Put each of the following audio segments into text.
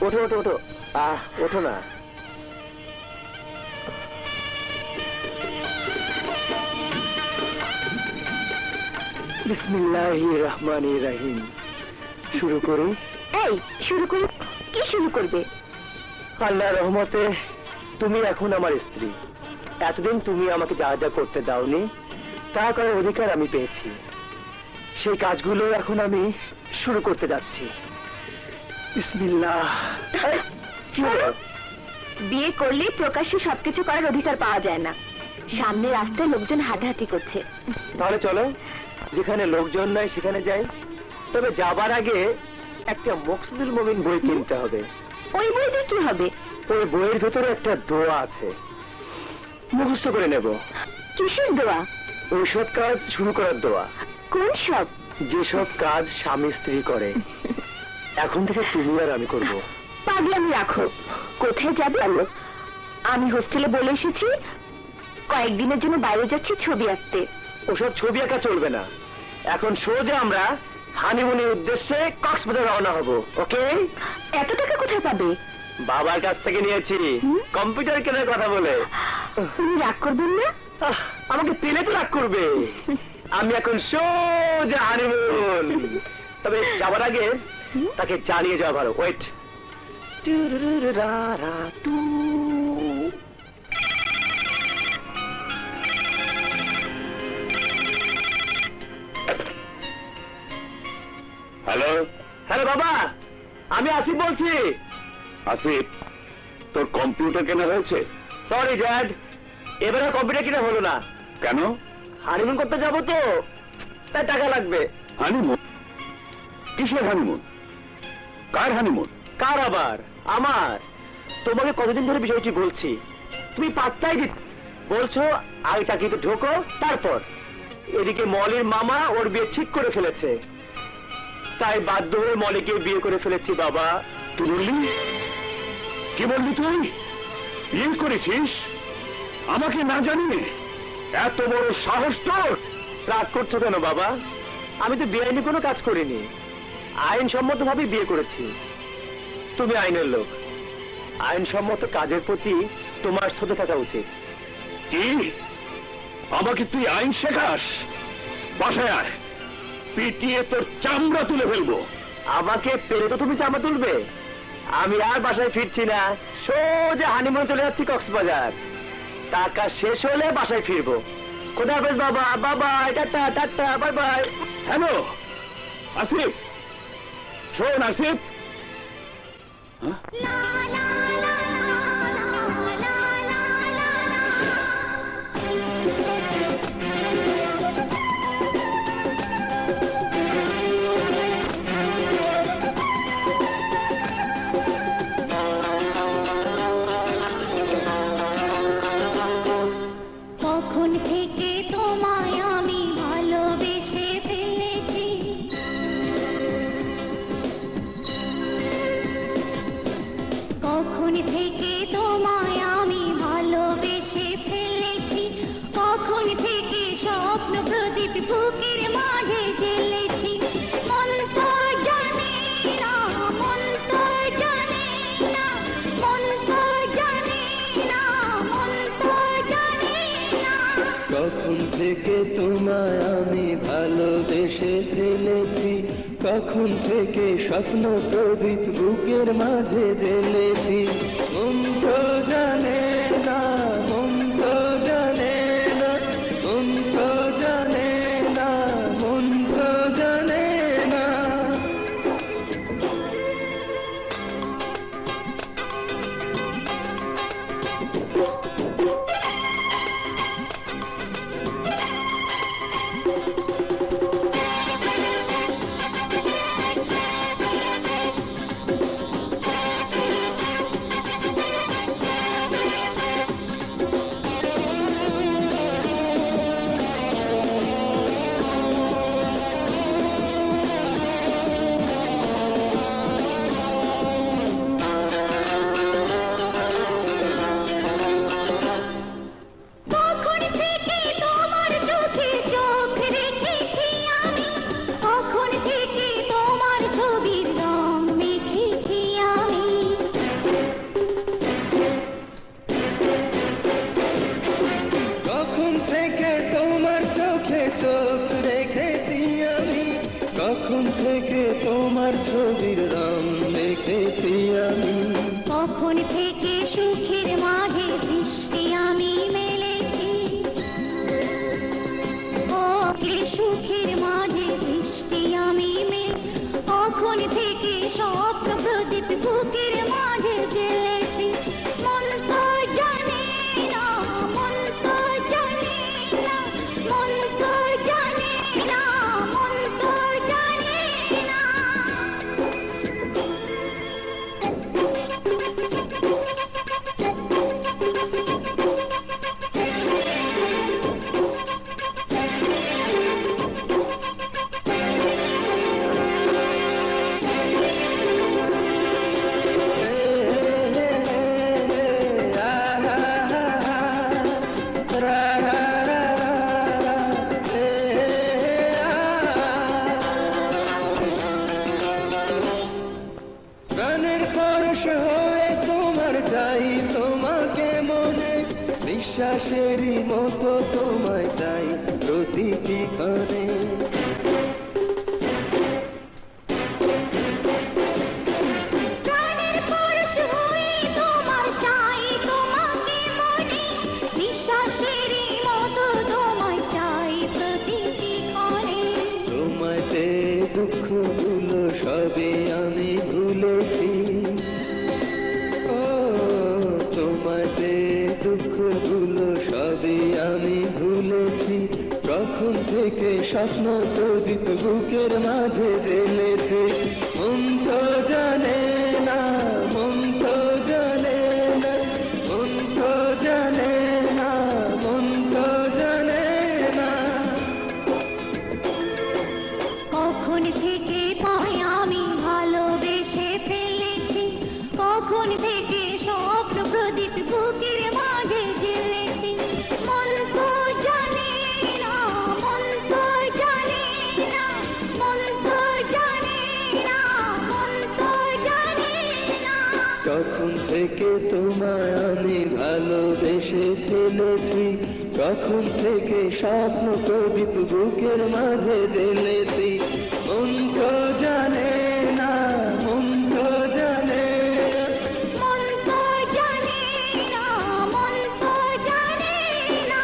ওঠো ওঠো ওঠো, ওঠো না। বিসমিল্লাহির রহমানির রহিম। শুরু করি? এই শুরু করি? কি শুরু করবে? আল্লাহর রহমতে তুমি এখন আমার স্ত্রী। এতদিন তুমি আমাকে যা যা করতে দাওনি তা করার অধিকার আমি পেয়েছি। সেই কাজগুলো এখন আমি শুরু করতে যাচ্ছি। বিসমিল্লাহ। বিয়ে করলে প্রকাশ্যে সবকিছু করার অধিকার পাওয়া যায় না। সামনে রাস্তায় লোকজন হাঁটাহাঁটি করছে। তাহলে চলো, যেখানে লোকজন নাই সেখানে যাই। তবে যাবার আগে একটা মকসুদুল মুমিন বই কিনতে হবে। ওই বইতে কি হবে? ওই বইয়ের ভেতরে একটা দোয়া আছে, মুখস্থ করে নেব। কিসের দোয়া? ওইসব কাজ শুরু করার দোয়া। কোন সব? যেসব কাজ স্বামী স্ত্রী করে এখন থেকে তুমি আর আমি করব। পাগলামি রাখো। কোথায় যাবে? আমি হোস্টেলে বলে এসেছি কয়েকদিনের জন্য বাইরে যাচ্ছি ছবি আঁকতে। ওসব ছবি আঁকা চলবে না। এখন সোজা আমরা হানিমুনের উদ্দেশ্যে কক্সবাজার রওনা হব। ওকে? এত টাকা কোথায় পাবে? বাবার কাছ থেকে নিয়েছি, কম্পিউটার কেনার কথা বলে। তুমি রাগ করবেন না? আমাকে পেলে তো রাগ করবে। আমি এখন সোজা হানিমুন। তবে যাবার আগে তাকে জানিয়ে যাওয়া ভালো। ওয়েট। হ্যালো। হ্যালো বাবা, আমি আসিফ বলছি। আসিফ, তোর কম্পিউটার কেনা হয়েছে? সরি ড্যাড, এবারে কম্পিউটার কিনা হলো না। কেন? হানিমুন করতে যাবো তো, তাই টাকা লাগবে। হানিমুন? কিসের হানিমুন? কার হানিমুন? কার আবার? আমার। তোমাকে কতদিন ধরে বিষয়টি বলছি, তুমি পাত্তাই দিত। বলছো আগে চাকরিতে ঢোকো, তারপর। এদিকে মলির মামা ওর বিয়ে ঠিক করে ফেলেছে, তাই বাধ্য হয়ে মলিকে বিয়ে করে ফেলেছি বাবা। তুই বললি? কি বললি তুই? বিয়ে করেছিস আমাকে না জানিয়ে? এত বড় সাহস তোর! রাগ করছো কেন বাবা? আমি তো বেআইনি কোনো কাজ করিনি, আইনসম্মত ভাবে বিয়ে করেছি। তুমি আইনের লোক, আইনসম্মত কাজের প্রতি তোমার শ্রদ্ধা থাকা উচিত। কি? আমাকে তুই আইন শেখাস? বাসায় আয়, পিটিয়ে তোর চামড়া তুলে ফেলবো। আমাকে পেরে তো তুমি চামড়া তুলবে। আমি আর বাসায় ফিরছি না, সোজা হানিমুন চলে যাচ্ছি কক্সবাজার। টাকা শেষ হলে বাসায় ফিরবো। খোদা হাফেজ বাবা। বাবা, tata tata, bye bye. Hello Asif, শোন আসিফ। কখন থেকে তোমায় আমি ভালোবেসে ফেলেছি, কখন থেকে তোমায় আমি ভালোবেসে ফেলেছি, কখন থেকে স্বপ্ন প্রদীপ বুকের মাঝে জ্বেলেছি। মন তো জানে না, মন তো জানে না, মন তো জানে না, মন তো জানে না। কখন থেকে তোমায় আমি ভালোবেসে ফেলেছি, কখন থেকে স্বপ্ন প্রদীপ বুকের মাঝে জ্বেলেছি। মন তো জানে না, মন তো জানে না, মন তো জানে না, মন তো জানে না। তোমার ছবির রং দেখেছি আমি। কখন থেকে সুখের মাঝে দৃষ্টি আমি মেলেছি, ও কে সুখের মাঝে দৃষ্টি আমি মেলে, কখন থেকে স্বপ্ন প্রদীপ বুকের মাঝে জ্বেলেছি। মন তো জানে না, মন তো জানে না, মন তো জানে না, মন তো জানে না। প্রাণের পরশ হয়ে তোমার চাই তোমাকে মনে, বিশ্বাসেরই মতো তোমায় চাই প্রতিটি ক্ষণে। প্রাণের পরশ হয়ে তোমার চাই তোমাকে মনে, বিশ্বাসেরই মতো তোমায় চাই প্রতিটি ক্ষণে। তোমায় পেয়ে দুঃখগুলো সবই আমি ভুলেছি, ও তোমায় পেয়ে দুঃখগুলো সবই আমি ভুলেছি। কখন থেকে স্বপ্ন প্রদীপ বুকের মাঝে জ্বেলেছে। মন তো জানে না, মন তো জানে না, মন তো জানে না, মন তো জানে না। কখন থেকে তোমায় আমি ভালোবেসে ফেলেছি, কখন থেকে স্বপ্ন প্রদীপ বুকের মাঝে জ্বেলেছি। মন তো জানে না, মন তো জানে না, মন তো জানে না, মন তো জানে না। কখন থেকে তোমায় আমি ভালোবেসে ফেলেছি, কখন থেকে স্বপ্ন প্রদীপ বুকের মাঝে জ্বেলেছি। মন তো জানে না, মন তো জানে না। মন তো জানে না, মন তো জানে না।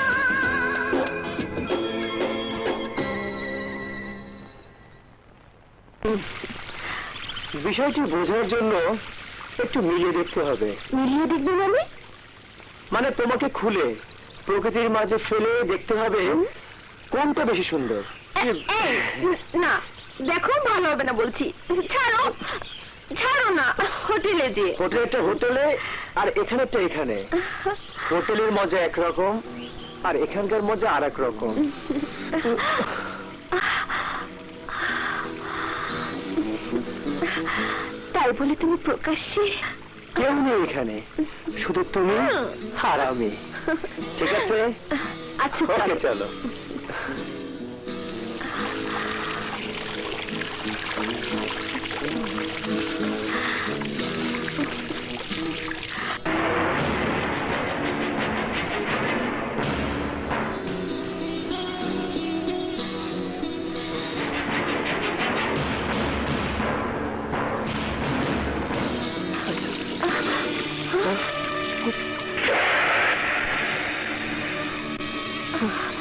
বিষয়টি বোঝার জন্য একটু মিলিয়ে দেখতে হবে। মিলিয়ে দেখবে মানে? মানে তোমাকে খুলে প্রকৃতির মাঝে ফেলে দেখতে হবে কোনটা বেশি সুন্দর। না দেখো, ভালো হবে না বলছি। ছাড়ো, ছাড়ো না। হোটেলে যে হোটেলটা হোটেলে আর এখানেরটা এখানে। হোটেলের মজা একরকম আর এখানকার মজা আর এক রকম। তাই বলে তুমি প্রকাশ্যে? কেউ নেই এখানে, শুধু তুমি আর আমি। ঠিক আছে, আচ্ছা ওকে চলো। চলো।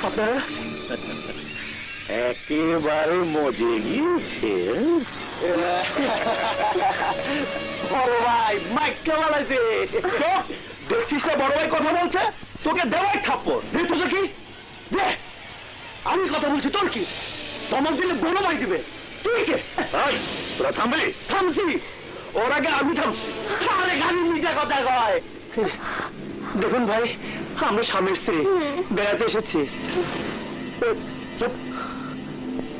আপনারা একেবারে মজে গিয়েছে। বড় ভাই মাইকটা বানাইছে। দেখছিস না বড় ভাই কথা বলছে, তোকে দেওয়াই থাপ্পড়। তোকে কি দে, আমি কথা বলছি, তোর কি? ধমক দিলে বড় ভাই দিবে, তুই কে? তোরা থামবি? থামছি, ওর আগে আমি থামছি। আরে খালি নিজে কথা কয়। দেখুন ভাই, আমরা স্বামী স্ত্রী বেড়াতে এসেছি। চুপ,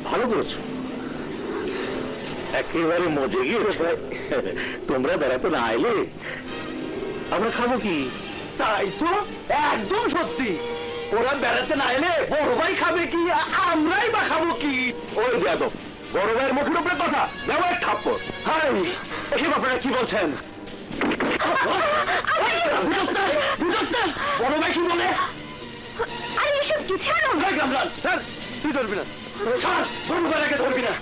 ভালো করেছো, একেবারে মজে গিয়েছে। তোমরা বেড়াতে না এলে আমরা খাবো কি? তাই তো, একদম সত্যি। ওরা বেড়াতে না এলে বড় ভাই খাবে কি, আমরাই বা খাবো কি? ওই যাদব, বড় ভাইয়ের মুখের উপরে কথা, দেওয়া এক থাপ্পড়। হাই, এসব আপনারা কি বলছেন? বড় ভাই কি বলে? আরে এসব কি? ছাড়ো। কামরান স্যার, তুই ধরবি না। ছাড়, বড় ভাইকে ধরবি না।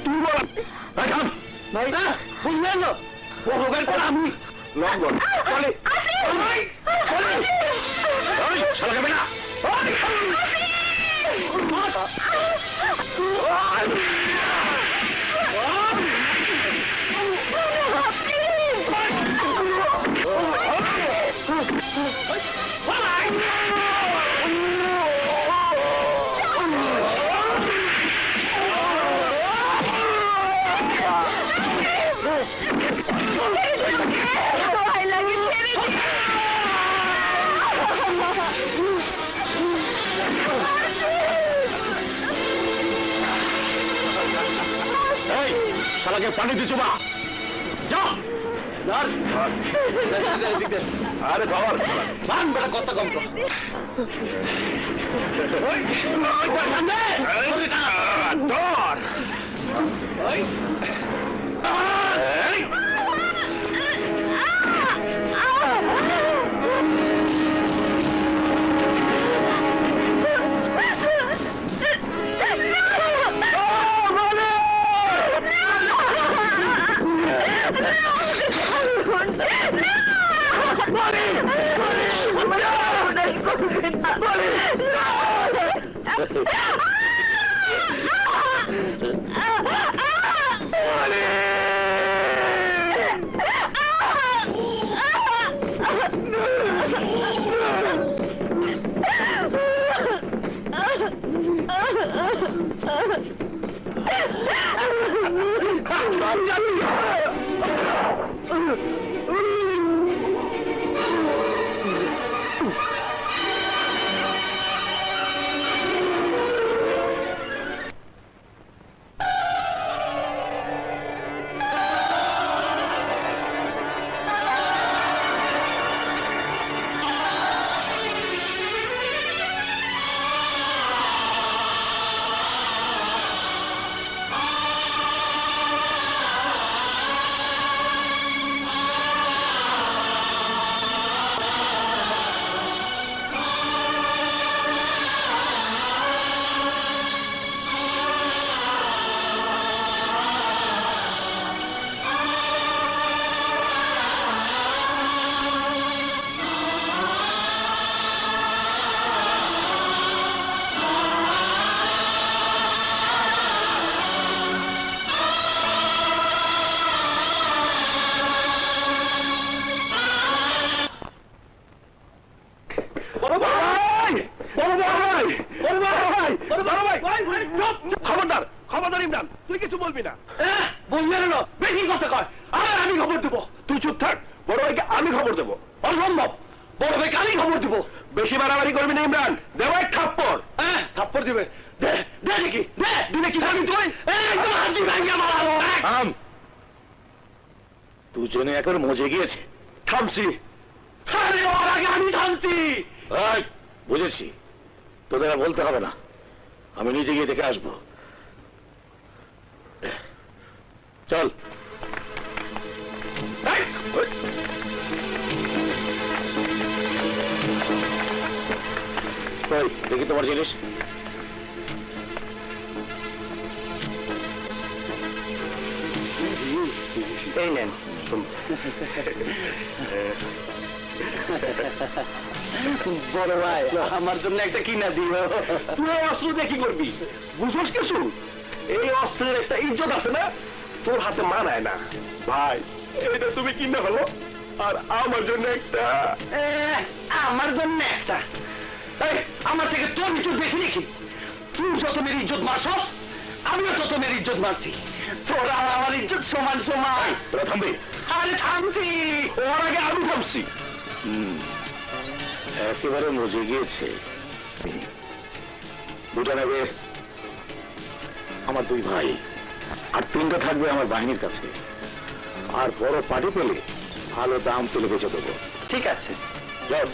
তুই বল। থাম, ভাই বুঝলেন না বড় বের করে আমি লঙ্ঘন চলে চলে না শালাকে পানি দিচ্ছ বা আরে খবর বান বেলা কত কম তো খবরদার খবরদার ইমরান তুই কিছু বলবি না বলবি না বেশি কথা কয় আর আমি খবর দেবো তুই চুপ থাক বড় ভাইকে আমি খবর দেবো অসম্ভব বড় ভাইকে আমি খবর দেবো বেশি বাড়াবাড়ি করবি না ইমরান দেবো এক থাপ্পড় থাপ্পড় দিবে দে দে দেখি দে দিলে কি খাবি তুই একদম হাজি ভাঙিয়ে মারাবো দুজনে এখন মজে গিয়েছে থামছি আরে ওর আগে আমি থামছি বুঝেছি তোদের আর বলতে হবে না আমি নিজে গিয়ে দেখে আসবো চল দেখি তোমার জিনিস এই নেন বড় ভাই আমার জন্য একটা কিনা দিও তুই অস্ত্র দিয়ে কি করবি বুঝোস কিছু এই অস্ত্রের একটা ইজ্জত আছে না তোর হাতে মানায় না ভাই এটা তুমি কিনা হলো আর আমার জন্য একটা আমার জন্য একটা আমার থেকে তোর ইজ্জত বেশি নাকি তুই যত মেয়ের ইজ্জত মারছস আমিও তত মেয়ের ইজ্জত মারছি তোরা আমার ইজ্জত সমান সমান তোরা থামবি আরে থামছি ওর আগে আমি থামছি একেবারে মজে গিয়েছে দুটা নেবে আমার দুই ভাই আর তিনটা থাকবে আমার বাহিনীর কাছে আর বড় পার্টি পেলে ভালো দাম তুলে বেঁচে দেবো ঠিক আছে যাও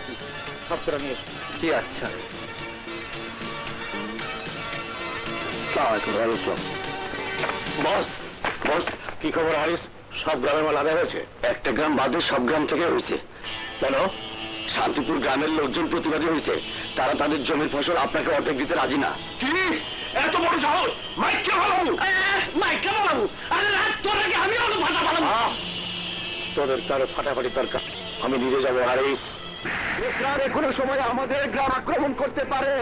সব করে নিয়ে জি আচ্ছা বস বস কি খবর হারিস সব গ্রামের মাল আদায় হয়েছে একটা গ্রাম বাদে সব গ্রাম থেকে হয়েছে কেন শান্তিপুর গ্রামের লোকজন প্রতিবাদী হয়েছে তারা তাদের জমির ফসল আপনাকে অর্ধেক দিতে রাজি না কি এত বড় সাহস মাইকে ভালো মাইকে ভালো আরে তোর আগে আমি তোদের কারো ফাটাফাটি দরকার, আমি নিজে যাবো। হারিস, কোনো সময় আমাদের গ্রাম আক্রমণ করতে পারে,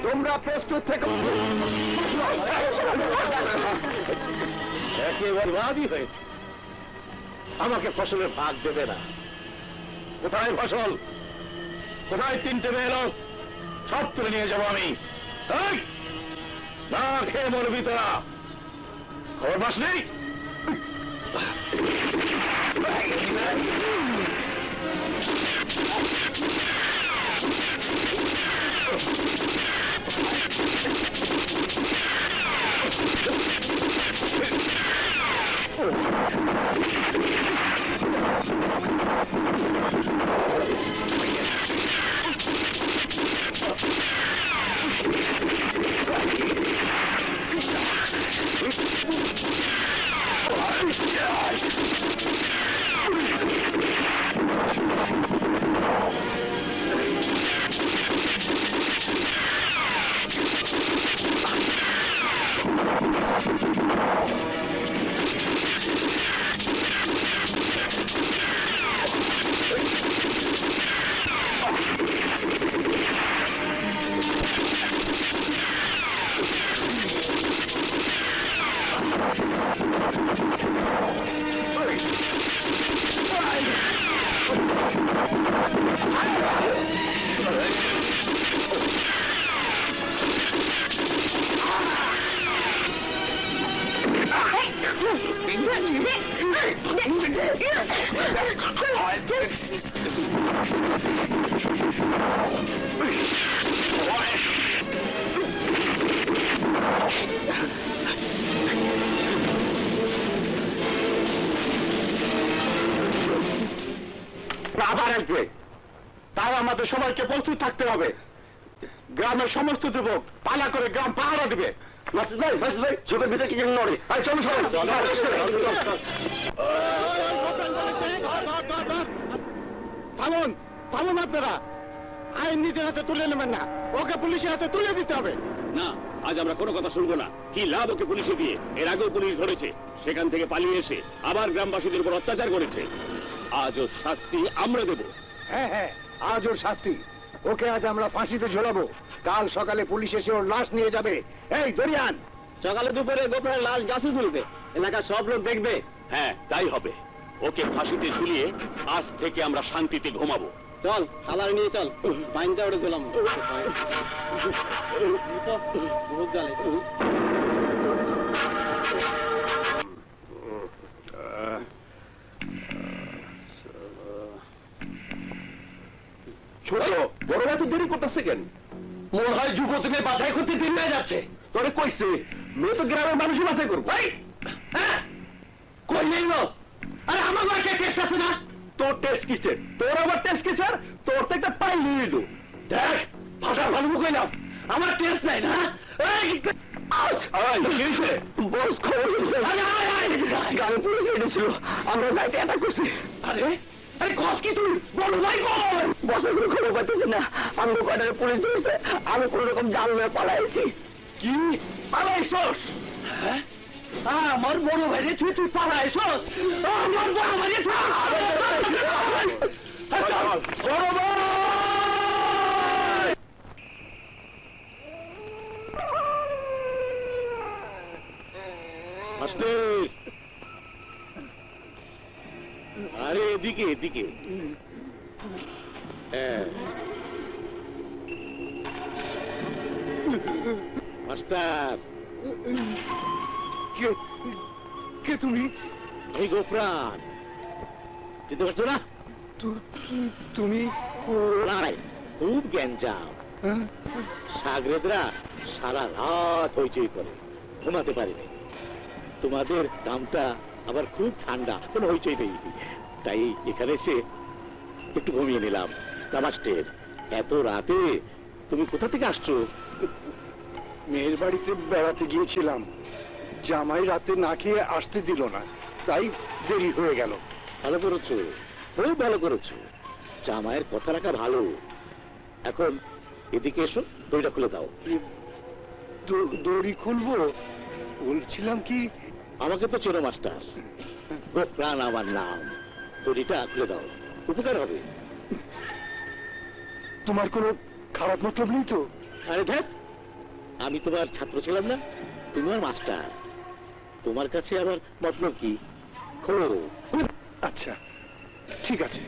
তোমরা প্রস্তুত থেকে। একেবারে বাদই হয়েছে, আমাকে ফসলের ভাগ দেবে না। কোথায় ফসল, কোথায় 3টে মেয়ে লোক? সব তুলে নিয়ে যাবো আমি। এই, না খেয়ে মরবি তোরা, খবর পাস নেই? আবার আসবে, তাই আমাদের সবাইকে প্রস্তুত থাকতে হবে। গ্রামের সমস্ত যুবক পালা করে গ্রাম পাহারা দিবে। মাসুদ ভাই চোখের ভিতরে কি যেন নড়ে। চলো সবাই, থামুন থামুন, আপনারা আইন নিজের হাতে তুলে নেবেন না, ওকে পুলিশের হাতে তুলে দিতে হবে। না, আজ আমরা কোনো কথা শুনবো না। কি লাভ ওকে পুলিশে দিয়ে? এর আগেও পুলিশ ধরেছে, সেখান থেকে পালিয়ে এসে আবার গ্রামবাসীদের উপর অত্যাচার করেছে। আজ ওর শাস্তি আমরা দেব। হ্যাঁ হ্যাঁ, আজ ওর শাস্তি। ওকে আজ আমরা ফাঁসিতে ঝোলাবো, কাল সকালে পুলিশ এসে ওর লাশ নিয়ে যাবে। এই দরিয়ান, সকালে দুপুরে গোপনের লাশ গাছে ঝুলবে, এলাকার সব লোক দেখবে। হ্যাঁ, তাই হবে। ওকে ফাঁসিতে ঝুলিয়ে আজ থেকে আমরা শান্তিতে ঘুমাবো। চল, হালার নিয়ে চল, পাইনটা উঠে ঝুলাম। বহুত জ্বালে। ছোট বড় ভাই তো দেরি করতেছে কেন? মনে হয় যুবতীকে বাছাই করতে দিন হয়ে যাচ্ছে। তোরে কইছে মেয়ে তো গ্রামের মানুষই বাছাই করবো। কই নেই লোক? আরে আমার একটা টেস্ট আছে না? তোর টেস্ট কিসের? তোর আবার টেস্ট কিসের? তোর তো একটা পাই নিয়ে দিল। দেখ, ভাষা ভালো কইলাম, আমার টেস্ট নাই না। বস খবর গ্রামে পুলিশ এনেছিল, আমরা যাইতে অ্যাটাক করছি। আরে আরে কস কি তুই? বড় ভাই কই? বসের কোনো খবর পাইতেছি না, আমি কয়টারে পুলিশ ধরেছে, আমি কোন রকম জাল মেয়ে পালাইছি। কি পালাইছস? হ্যাঁ, আমার বড় ভাইরে তুই পালাইছস? আমার বড় ভাইরে বড় ভাই! মাস্টার, আরে এদিকে এদিকে। হ্যাঁ মাস্টার। কে তুমি? এই গোপ্রাণ, চিনতে পারছো না? তুমি খুব গ্যাঞ্জাম। সাগরেদরা সারা রাত হইচই করে, ঘুমাতে পারিনি। তোমাদের দামটা আবার খুব ঠান্ডা, কোনো হইচই নেই, তাই এখানে এসে একটু ঘুমিয়ে নিলাম। মাস্টার, এত রাতে তুমি কোথা থেকে আসছো? মেয়ের বাড়িতে বেড়াতে গিয়েছিলাম, জামাই রাতে না খেয়ে আসতে দিল না, তাই দেরি হয়ে গেল। ভালো করেছো, খুব ভালো করেছো। জামাইয়ের কথা রাখা ভালো। এখন এদিকে এসো, দড়িটা খুলে দাও। দড়ি খুলবো? বলছিলাম কি, আমাকে তো চেনো মাস্টার, গোপ্রাণ আমার নাম। দড়িটা খুলে দাও, উপকার হবে। তোমার কোনো খারাপ মতলব নেই তো? আরে দেখ, আমি তোমার ছাত্র ছিলাম না, তুমি আমার মাস্টার, তোমার কাছে আবার মতলব কি? খোলো। আচ্ছা ঠিক আছে।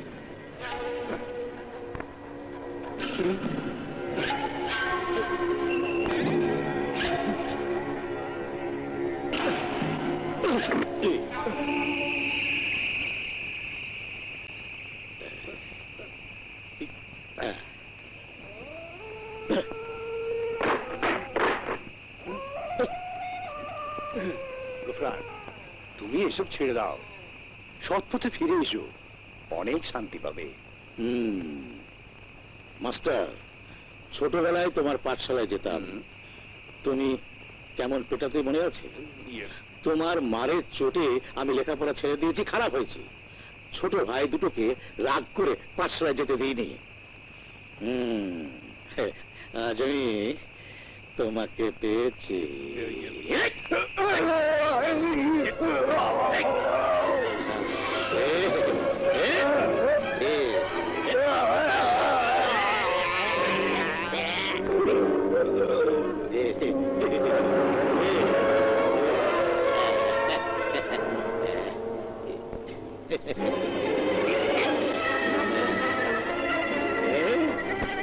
গোফরান, তুমি এসব ছেড়ে দাও, সৎ পথে ফিরে এসো, অনেক শান্তি পাবে। মাস্টার, ছোটবেলায় তোমার পাঠশালায় যেতাম, তুমি কেমন পেটাতে মনে আছে? তোমার মারের চোটে আমি লেখাপড়া ছেড়ে দিয়েছি, খারাপ হয়েছে। ছোট ভাই দুটোকে রাগ করে পাঠশালায় যেতে দিইনি। আজ আমি তোমাকে পেয়েছি।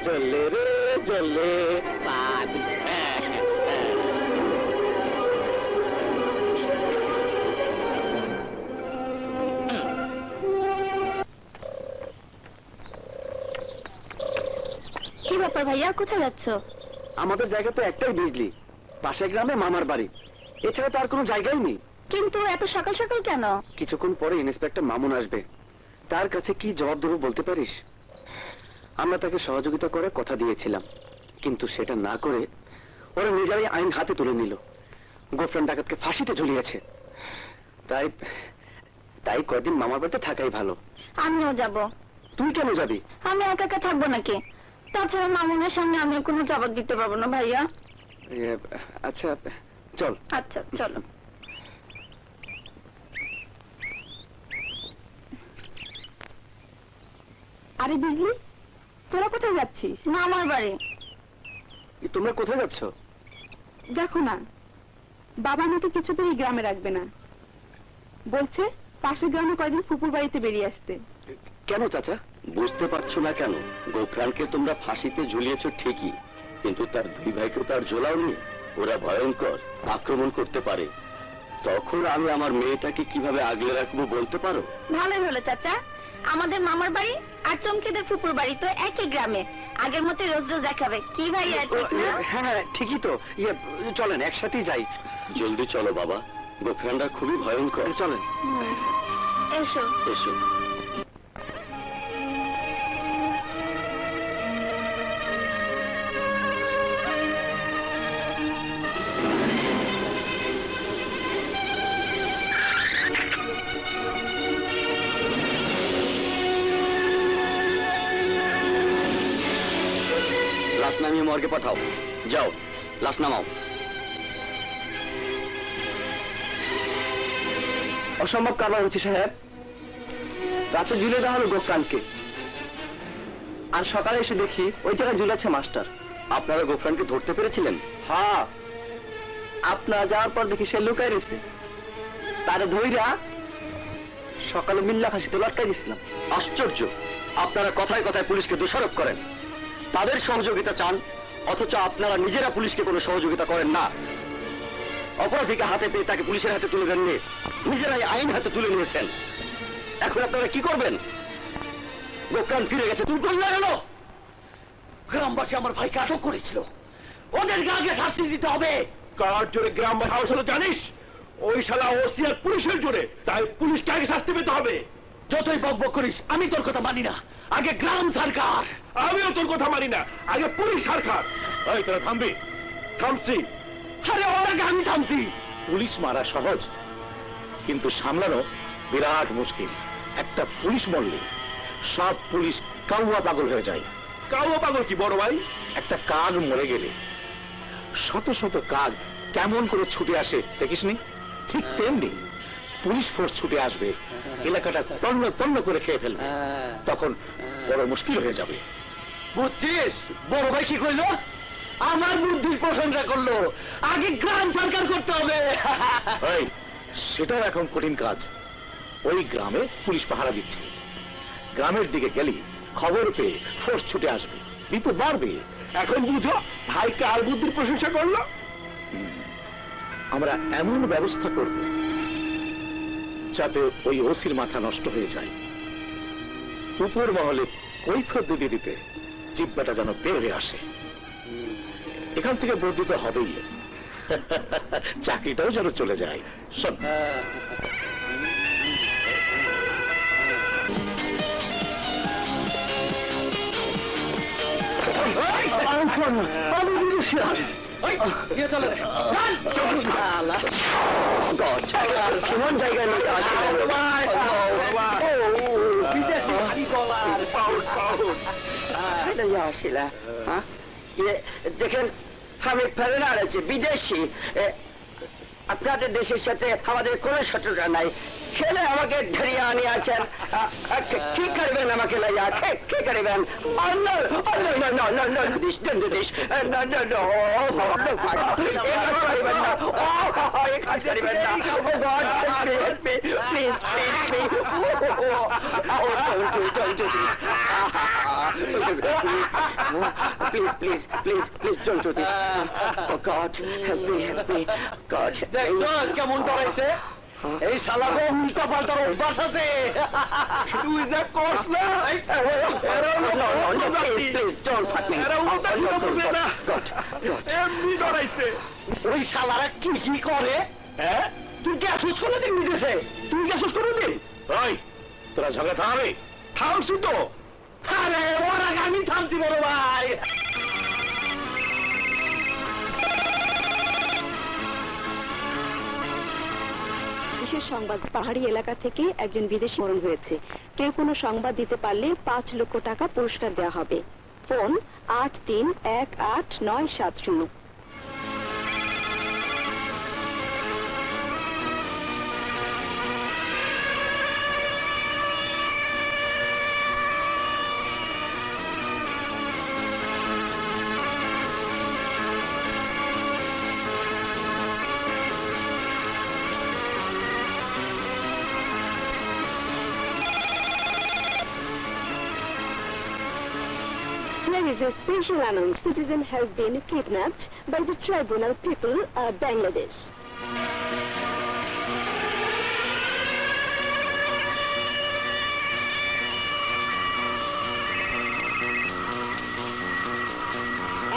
চলে রে চলে পানি। কি ব্যাপার ভাইয়া, কোথায় যাচ্ছ? আমাদের জায়গা তো একটাই বিজলি, পাশের গ্রামে মামার বাড়ি, এছাড়া তো আর কোনো জায়গাই নেই। কিন্তু এত সকাল সকাল কেন? কিছুক্ষণ পরে ইন্সপেক্টর মামুন আসবে, তার কাছে কি জবাব দেবো বলতে পারিস? আমরা তাকে সহযোগিতা করে কথা দিয়েছিলাম, কিন্তু সেটা না করে ওরা নিজেরাই আইন হাতে তুলে নিল। গোফরান ডাকাতকে ফাঁসিতে ঝুলিয়েছে। তাই তাই কয়দিন মামার বাড়িতে থাকাই ভালো। আমিও যাব। তুই কেন যাবি? আমি একা একা থাকবো নাকি? তাছাড়া মামুনের সামনে আমি কোনো জবাব দিতে পারবো না ভাইয়া। আচ্ছা চল। আচ্ছা চলো। আরে বিজলি, তোরা কোথায় যাচ্ছিস? মামার বাড়ি। তোমরা কোথায় যাচ্ছ? দেখো না, বাবা আমাকে কিছুতেই গ্রামে রাখবে না, বলছে পাশের গ্রামে কয়েকদিন ফুপুর বাড়িতে বেরিয়ে আসতে। কেন চাচা? বুঝতে পারছো না কেন? গোফরানকে তোমরা ফাঁসিতে ঝুলিয়েছো ঠিকই, কিন্তু তার দুই ভাইকে তার ঝোলাওনি। ওরা ভয়ঙ্কর, আক্রমণ করতে পারে। তখন আমি আমার মেয়েটাকে কিভাবে আগলে রাখবো বলতে পারো? ভালোই হলো চাচা, আমাদের মামার বাড়ি আর চমকেদের ফুপুর বাড়ি তো একই গ্রামে, আগের মতো রোজ রোজ দেখাবে। কি ভাইয়া, ঠিক না? হ্যাঁ ঠিকই তো। চলেন একসাথেই যাই। জলদি চলো বাবা, গোফরানরা খুবই ভয়ঙ্কর। চলেন। এসো এসো। লাশ নামিয়ে মর্গে পাঠাও। যাও, লাশ নামাও। অসম্ভব কারবার হচ্ছে সাহেব। রাতে ঝুলে দেওয়া হলো গোফরানকে, আর সকালে এসে দেখি ওই জায়গায় ঝুলেছে মাস্টার। আপনারা গোফরানকে ধরতে পেরেছিলেন? হ্যাঁ, আপনারা যাওয়ার পর দেখি সে লুকায় রয়েছে। তারে ধইরা সকালে মিল্লা ফাঁসিতে লটকাই দিয়েছিলাম। আশ্চর্য, আপনারা কথায় কথায় পুলিশকে দোষারোপ করেন, তাদের সহযোগিতা চান, অথচ আপনারা নিজেরা পুলিশকে কোনো সহযোগিতা করেন না। অপরাধীকে হাতে পেয়ে তাকে পুলিশের হাতে তুলে দেননি, নিজেরাই আইন হাতে তুলে নিয়েছেন। এখন আপনারা কি করবেন? গোফরান ফিরে গেছে, তুমি বললে গেল। গ্রামবাসী আমার ভাইকে আটক করেছিল, ওদেরকে আগে শাস্তি দিতে হবে। কার জোরে গ্রামবাসী হাউস হলো জানিস? ওই শালা ওসি আর পুলিশের জোরে, তাই পুলিশকে আগে শাস্তি পেতে হবে। যতই বকবক করিস, আমি তোর কথা মানি না। আগে গ্রাম সরকার। আমিও তোর কথা মানি না, আগে পুলিশ সরকার। এই তোরা থামবি? থামছি। আরে ওর আগে আমি থামছি। পুলিশ মারা সহজ, কিন্তু সামলানো বিরাট মুশকিল। একটা পুলিশ মরলে সব পুলিশ কাউয়া পাগল হয়ে যায়। কাউয়া পাগল কি বড় ভাই? একটা কাক মরে গেলে শত শত কাক কেমন করে ছুটে আসে দেখিসনি? ঠিক তেমনি পুলিশ ফোর্স ছুটে আসবে, এলাকাটা তন্ন তন্ন করে খেয়ে ফেলবে, তখন বড় মুশকিল হয়ে যাবে। বুঝছিস বড় ভাই কি কইলো? আমার বুদ্ধির প্রশংসা করলো। আগে গ্রাম সরকার করতে হবে। এই, সেটাও এখন কঠিন কাজ। ওই গ্রামে পুলিশ পাহারা দিচ্ছে, গ্রামের দিকে গেলে খবর পেয়ে ফোর্স ছুটে আসবে, বিপদ বাড়বে। এখন বুঝো ভাই কার বুদ্ধির প্রশংসা করলো? আমরা এমন ব্যবস্থা করব যাতে ওই ওসির মাথা নষ্ট হয়ে যায়। উপর মহলে কৈফিয়ত দিতে দিতে জিব্বাটা যেন বের হয়ে আসে। এখান থেকে বর্ধিত হবেই, চাকরিটাও যেন চলে যায়। শোন, কেমন জায়গায় নিয়ে আসিলা? দেখেন, আমি ফেরার আছি, বিদেশি। আপনাদের দেশের সাথে আমাদের কোনো শত্রুতা নাই। খেলে আমাকে ধরিয়ে আনিয়াছেন, কি করবেন আমাকে লাইয়া? কি করবেন? কেমন ডরাইছে? এই শালা উল্টা পাল্টার অভ্যাস আছে। তুই যা করস না, এমনি ডরাইছে। ওই শালারা কি কি করে? হ্যাঁ, তুই গ্যাসুস করে দিন নিতেছে। তুই গ্যাসুস করে দিন। ওই, তোরা ঝগড়া থামবে? থামছি তো। আরে ওর আগে আমি থামছি বড় ভাই। বিশেষ সংবাদ, পাহাড়ি এলাকা থেকে একজন বিদেশি মরণ হয়েছে। কেউ কোনো সংবাদ দিতে পারলে 5 লক্ষ টাকা পুরস্কার দেওয়া হবে। Phone 83189770। There is a special announcement. Citizen has been kidnapped by the tribunal people of Bangladesh.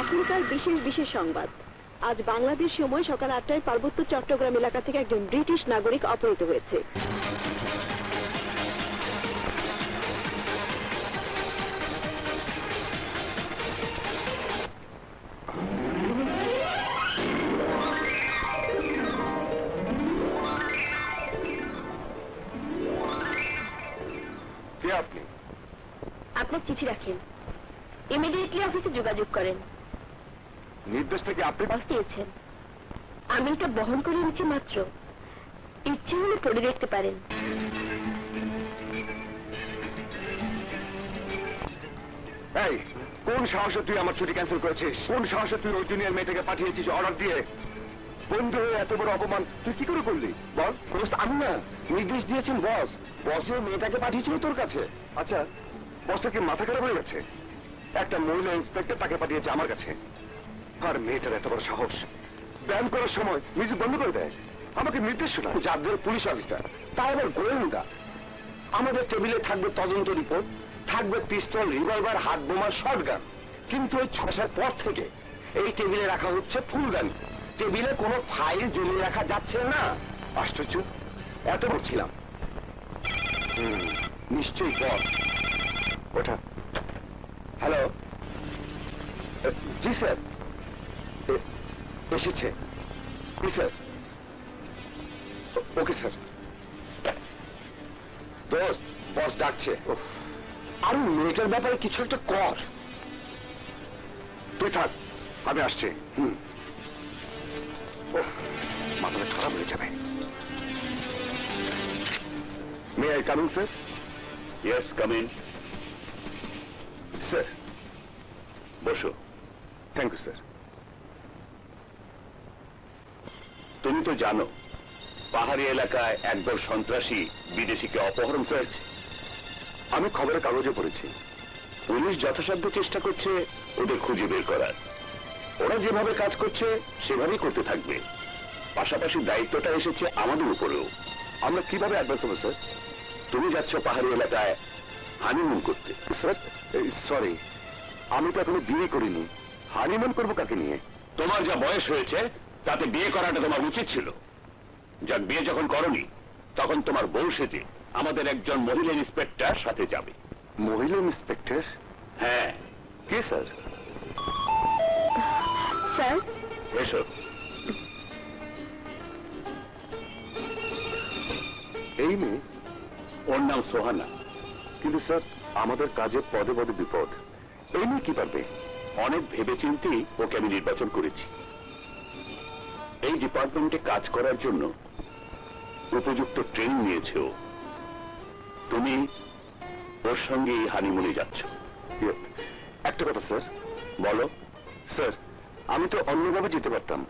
এখনকার বিশেষ বিশেষ সংবাদ। আজ বাংলাদেশ সময় সকাল 8টায় পার্বত্য চট্টগ্রাম এলাকা থেকে একজন ব্রিটিশ নাগরিক অপহৃত হয়েছে। আপনি আপনার চিঠি রাখেন, ইমিডিয়েটলি অফিসে যোগাযোগ করেন। নির্দেশটা কি আপনি বস দিয়েছেন, আমি এটা বহন করে নিচ্ছি মাত্র। ইচ্ছে হলে পড়ে দেখতে পারেন। এই, কোন সাহসে তুই আমার ছুটি ক্যান্সেল করেছিস? কোন সাহসে তুই ওই জুনিয়র মেয়েটাকে পাঠিয়েছিস অর্ডার দিয়ে? বন্ধু হয়ে এত বড় অপমান তুই কি করে করলি বল? দোস্ত আমি না, নির্দেশ দিয়েছেন বস। বসে মেয়েটাকে পাঠিয়েছিল তোর কাছে। আচ্ছা, বসের কি মাথা খারাপ হয়ে গেছে? একটা মহিলা ইন্সপেক্টর তাকে পাঠিয়েছে আমার কাছে। আর মেয়েটার এত বড় সাহস, ব্যায়াম করার সময় মিউজিক বন্ধ করে দেয়। আমাকে নির্দেশ শোনা, যাদের পুলিশ অফিসার, তা আবার গোয়েন্দা। আমাদের টেবিলে থাকবে তদন্ত রিপোর্ট, থাকবে পিস্তল, রিভলভার, হাত বোমা, শটগান। কিন্তু ওই 6টার পর থেকে এই টেবিলে রাখা হচ্ছে ফুলদানি। টেবিলে কোনো ফাইল জমিয়ে রাখা যাচ্ছে না। আশ্চর্য, এত বলছিলাম। নিশ্চয়ই বস। ওটা হ্যালো, জি স্যার, এসেছে। জি স্যার, ওকে স্যার। দোস্ত, বস ডাকছে। আর মেয়েটার ব্যাপারে কিছু একটা কর। তুই থাক, আমি আসছি। মাথাটা খারাপ হয়ে যাবে। May I coming sir? Yes, come in. Sir, বসো। Thank you sir. তুমি তো জানো পাহাড়ি এলাকায় একদল সন্ত্রাসী বিদেশিকে অপহরণ করেছে। আমি খবরের কাগজে পড়েছি। পুলিশ যথাসাধ্য চেষ্টা করছে ওদের খুঁজে বের করার। ওরা যেভাবে কাজ করছে সেভাবেই করতে থাকবে। পাশাপাশি দায়িত্বটা এসেছে আমাদের উপরেও। আমরা কিভাবে অ্যাডভান্স হবো স্যার? তুমি যাচ্ছ পাহাড়ি এলাকায় হানিমুন করতে। স্যার সরি, আমি তো এখনো বিয়ে করিনি। হানিমুন করবো কাকে নিয়ে? তোমার যা বয়স হয়েছে তাতে বিয়ে করাটা তোমার উচিত ছিল। যাক, বিয়ে যখন করনি তখন তোমার বউ সেজে আমাদের একজন মহিলা ইন্সপেক্টর সাথে যাবে। মহিলা ইন্সপেক্টর? হ্যাঁ। কে স্যার? স্যার, এসো। এই মেয়ে? ওর নাম সোহানা। কিন্তু স্যার, আমাদের কাজে পদে পদে বিপদ। এই মেয়ে কি পারবে? অনেক ভেবেচিন্তেই ওকে আমি নির্বাচন করেছি। এই ডিপার্টমেন্টে কাজ করার জন্য উপযুক্ত ট্রেনিং নিয়েছে ও। তুমি ওর সঙ্গে এই হানিমুনে যাচ্ছ। একটা কথা স্যার। বলো। স্যার, আমি তো অন্যভাবে যেতে পারতাম।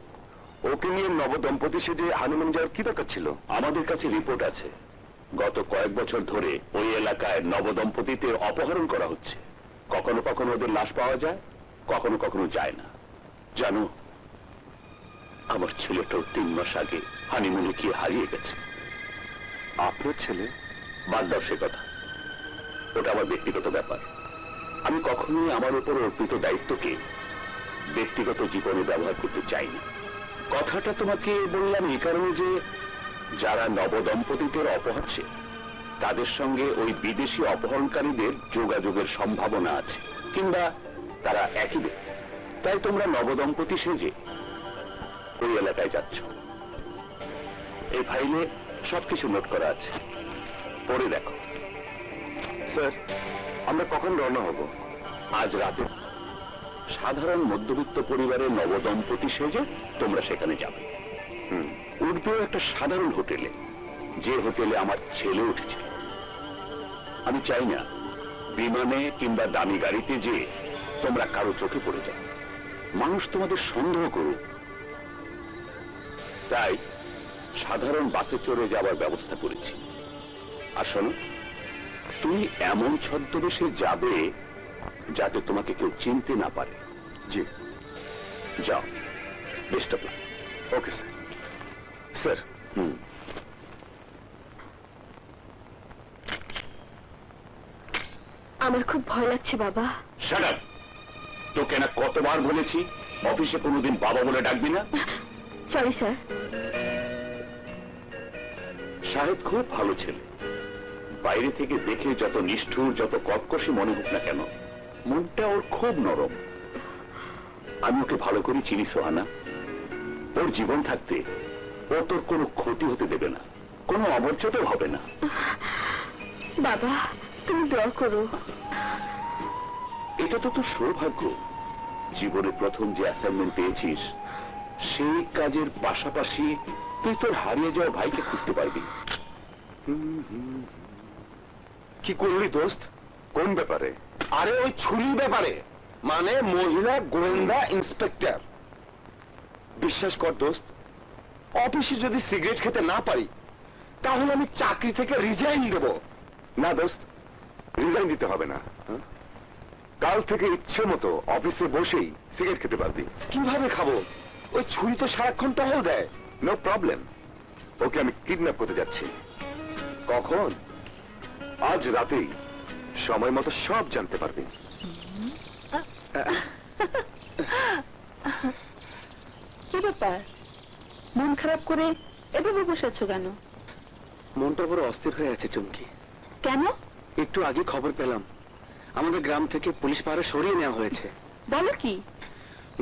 ওকে নিয়ে নবদম্পতি সেজে হানিমুন যাওয়ার কি দরকার ছিল? আমাদের কাছে রিপোর্ট আছে গত কয়েক বছর ধরে ওই এলাকায় নবদম্পতিতে অপহরণ করা হচ্ছে। কখনো কখনো ওদের লাশ পাওয়া যায়, কখনো কখনো যায় না। জানো, আমার ছেলেটাও 3 মাস আগে হানিমুনে গিয়ে হারিয়ে গেছে। আপনার ছেলে? বাদ দাও সে কথা, ওটা আমার ব্যক্তিগত ব্যাপার। আমি কখনোই আমার উপর অর্পিত দায়িত্বকে ব্যক্তিগত জীবনে ব্যবহার করতে চাইনি। কথাটা তোমাকে বললাম এই কারণে যে যারা নবদম্পতিদের অপহরছে তাদের সঙ্গে ওই বিদেশি অপহরণকারীদের যোগাযোগের সম্ভাবনা আছে, কিংবা তারা একই ব্যক্তি। তাই তোমরা নবদম্পতি সেজে ওই এলাকায় যাচ্ছ। এই ফাইলে সবকিছু নোট করা আছে, পড়ে দেখো। স্যার, আমরা কখন রওনা হব? আজ রাতে। সাধারণ মধ্যবিত্ত পরিবারের নবদম্পতি সেজে তোমরা সেখানে যাবে। উঠবেও একটা সাধারণ হোটেলে, যে হোটেলে আমার ছেলে উঠেছে। আমি চাই না বিমানে কিংবা দামি গাড়িতে যে তোমরা কারো চোখে পড়ে যাও, মানুষ তোমাদের সন্দেহ করুক। তাই সাধারণ বাসে চড়ে যাওয়ার ব্যবস্থা করেছি। আর শোনো, তুমি এমন ছদ্মবেশে যাবে যাতে তোমাকে কেউ চিনতে না পারে। জি, যাও। Best of luck. Okay sir. Sir, আমার খুব ভয় লাগছে বাবা। Shut up! তোকে না কতবার বলেছি অফিসে কোনোদিন বাবা বলে ডাকবি না। Sorry sir. শাহেদ খুব ভালো ছেলে। বাইরে থেকে দেখে যত নিষ্ঠুর, যত কর্কশী মনে হোক না কেন, মনটা ওর খুব নরম। আমি ওকে ভালো করে চিনি সোহানা। ওর জীবন থাকতে ও তোর কোনো ক্ষতি হতে দেবে না, কোনো অমর্যাদাও হবে না। বাবা, তুমি দোয়া করো। এটা তো তোর সৌভাগ্য। জীবনে প্রথম যে অ্যাসাইনমেন্ট পেয়েছিস, সেই কাজের পাশাপাশি তুই তোর হারিয়ে যাওয়া ভাইকে খুঁজতে পারবি। কি করলি দোস্ত? কোন ব্যাপারে? আরে ওই ছুরির ব্যাপারে, মানে মহিলা গোয়েন্দা ইন্সপেক্টর। বিশ্বাস কর দোস্ত, অফিসে যদি সিগারেট খেতে না পারি তাহলে আমি চাকরি থেকে রিজাইন দেব। না দোস্ত, রিজাইন দিতে হবে না। কাল থেকে ইচ্ছে মতো অফিসে বসেই সিগারেট খেতে পারবি। কিভাবে খাবো? ওই ছুরি তো সারাক্ষণ টহল দেয়। নো প্রবলেম, ওকে আমি কিডন্যাপ করতে যাচ্ছি। কখন? আজ রাতেই। সময় মতো সব জানতে পারবি। কি ব্যাপার, মন খারাপ করে এভাবে বসেছো কেন? মনটা বড় অস্থির হয়ে আছে চুমকি। কেন? একটু আগে খবর পেলাম আমাদের গ্রাম থেকে পুলিশ পাহারা সরিয়ে নেওয়া হয়েছে। বলো কি?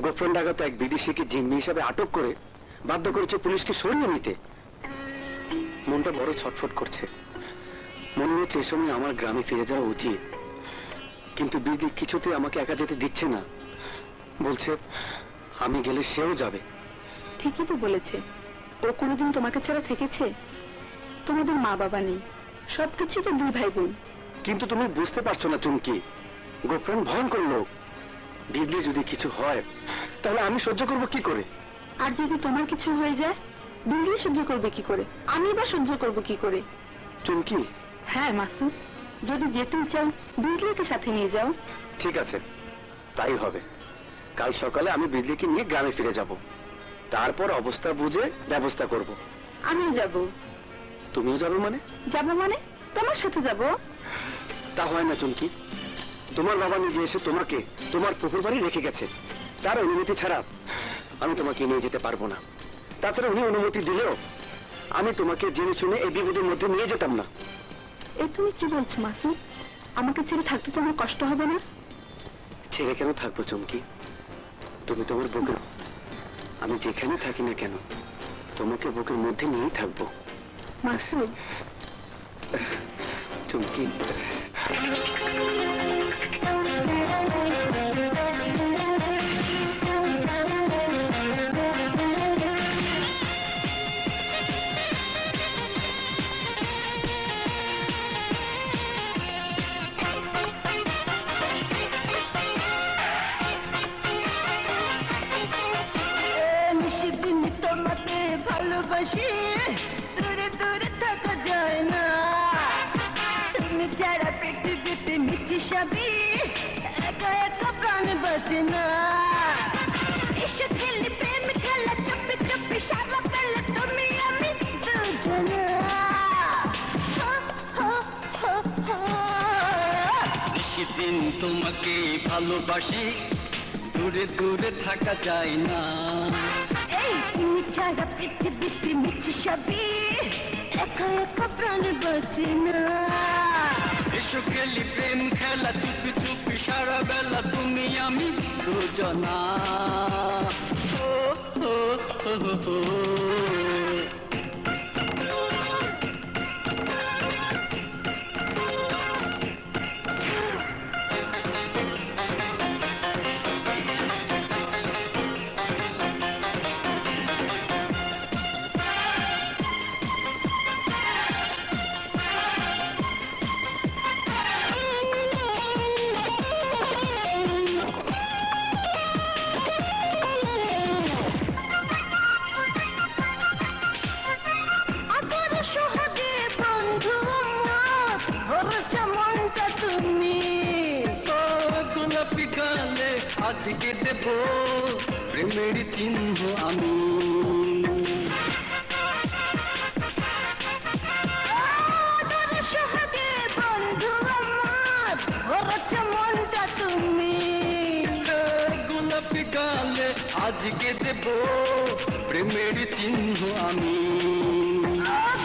গোপন ডাকাত এক বিদেশিকে জিম্মি হিসাবে আটক করে বাধ্য করেছে পুলিশকে সরিয়ে নিতে। মনটা বড় ছটফট করছে। মনে হচ্ছে এই সময় আমার গ্রামে ফিরে যাওয়া উচিত, কিন্তু বিধি কিছুতে আমাকে একা যেতে দিচ্ছে না। বলছে আমি গেলে সেও যাবে। ঠিকই তো বলেছে। ও কোনোদিন তোমাকে ছাড়া থেকেছে? তোমাদের মা বাবা নেই, সবকিছু তো দুই ভাই বোন। কিন্তু তুমি বুঝতে পারছো না চুমকি, গোপ্রাণ ভয়ঙ্কর লোক। বিজলি যদি কিছু হয় তাহলে আমি সহ্য করব কি করে? আর যদি তোমার কিছু হয়ে যায়, বিজলি সহ্য করবে কি করে? আমি বা সহ্য করব কি করে? চুমকি, হ্যাঁ মাসুদ, যদি যেতে চাও বিজলিকে সাথে নিয়ে যাও। ঠিক আছে, তাই হবে। কাল সকালে আমি বিজলিকে নিয়ে গ্রামে ফিরে যাব, তারপর অবস্থা বুঝে ব্যবস্থা করব। আমিও যাব। তুমিও যাবে মানে? যাবো মানে তোমার সাথে যাব। তা হয় না চুমকি, তোমার বাবা নিজে এসে তোমাকে তোমার পুকুর বাড়ি রেখে গেছে। তার অনুমতি ছাড়া আমি তোমাকে নিয়ে যেতে পারবো না। তাছাড়া উনি অনুমতি দিলেও আমি তোমাকে জেনে শুনে এই বিপদের মধ্যে নিয়ে যেতাম না। এ তুমি কি বলছো মাসুদ? আমাকে ছেড়ে থাকতে তোমার কষ্ট হবে না? ছেড়ে কেন থাকবো চুমকি? তুমি তোমার বুকের, আমি যেখানে থাকি না কেন তোমাকে বুকের মধ্যে নিয়েই থাকবো। মাসুদ, চুমকি, নিশিদিন তোমাকে ভালোবাসি, দূরে দূরে থাকা যায় না। তুমি ছাড়া পৃথিবীতে মিছি সবই, একা একা প্রাণ বাঁচে না। এসে খেলি প্রেম খেলা, চুপি চুপি সারা বেলা তুমি আমি দুজনা। সেদিন তোমাকে ভালোবাসি, দূরে দূরে থাকা যায় না। এই তুমি ছাড়া পৃথিবীতে মিছি সবই, একা একা প্রাণ বাঁচে না। এসো খেলি প্রেম খেলা, চুপি চুপি সারা বেলা তুমি আমি দুজনা। ও ও ও ও, আদর সোহাগে বন্ধু আমার, ভরছ মনটা তুমি। ও গোলাপি গালে আজকে দেব প্রেমের চিহ্ন আমি। আদর সোহাগে বন্ধু আমার, ভরছ মনটা তুমি। গোলাপি গালে আজকে দেব প্রেমের চিহ্ন আমি।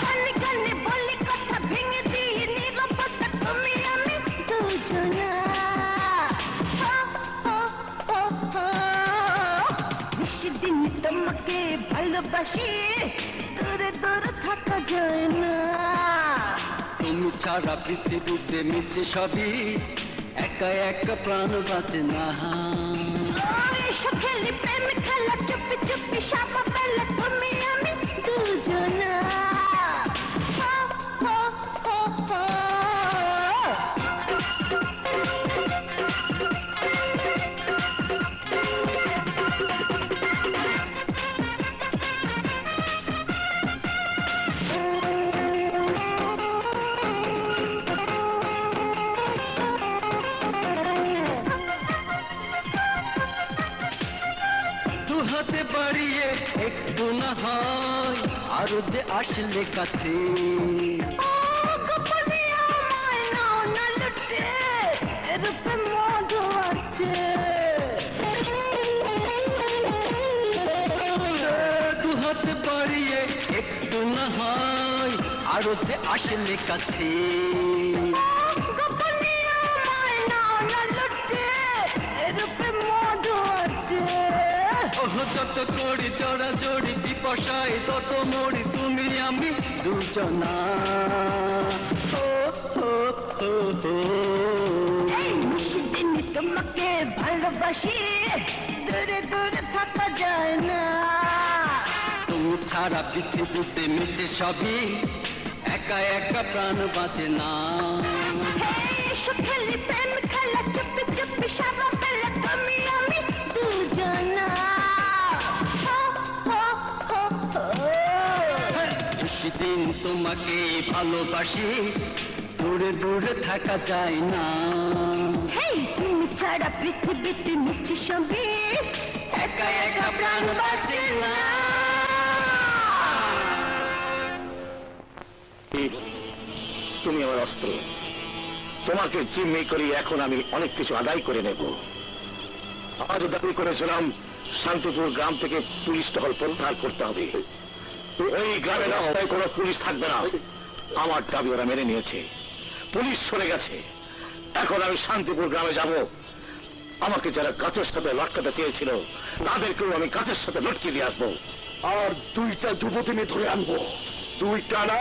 কানে কানে বলি কথা, ভেঙে দিয়ে নীরবতা তুমি আমি দুজনা। নিশিদিন তোমাকে ভালোবাসি, দূরে দূরে থাকা যায় না। তুমি ছাড়া পৃথিবীতে মিছে সবই, একা একা প্রাণ বাঁচে না। এসো খেলি প্রেম খেলা, চুপি চুপি সারা বেলা তুমি আমি দুজনা। দু হাতে বাড়িয়ে একটু না হয়, আরো যে আসলে কাছে। গোপনে আমায় নাও না লুটে, রূপে মধু আছে। দু হাতে বাড়িয়ে একটু না হয়, আরো যে আসলে কাছে। গোপনে আমায় নাও না লুটে, রূপে মধু আছে। ওহ যত করি জড়া জড়ি বিপসায়, তত মরি তুমি আমি দুজনা। ও ও ও ও, এই নিশিদিন তোমাকে ভালোবাসি, দূরে দূরে থাকা যায় না। তুমি ছাড়া পৃথিবীতে মিছে সবই, একা একা একা প্রাণ বাঁচে না। এসো খেলি প্রেম খেলা, চুপি চুপি সারা বেলা তুমি আমি দুজনা। সেদিন তোমাকে ভালোবাসি, দূরে দূরে থাকা যায় না। হেই তুমি ছাড়া পৃথিবীতে মিছে সবে, একা একা প্রাণ বাঁচে না। তুমি আমার অস্ত্র, তোমাকে জিম্মি করি এখন আমি অনেক কিছু আদায় করে নেব। আজও দাবি করেছিলাম শান্তিপুর গ্রাম থেকে পুলিশ টহল প্রত্যাহার করতে হবে। ওই গ্রামের রাস্তায় কোনো পুলিশ থাকবে না। আমার দাবি ওরা মেনে নিয়েছে, পুলিশ সরে গেছে। এখন আমি শান্তিপুর গ্রামে যাব। আমাকে যারা গাছের সাথে লটকাতে চেয়েছিল তাদেরকেও আমি গাছের সাথে লটকে দিয়ে আসবো। আর 2টা যুবতী মেয়ে ধরে আনবো। 2টা না,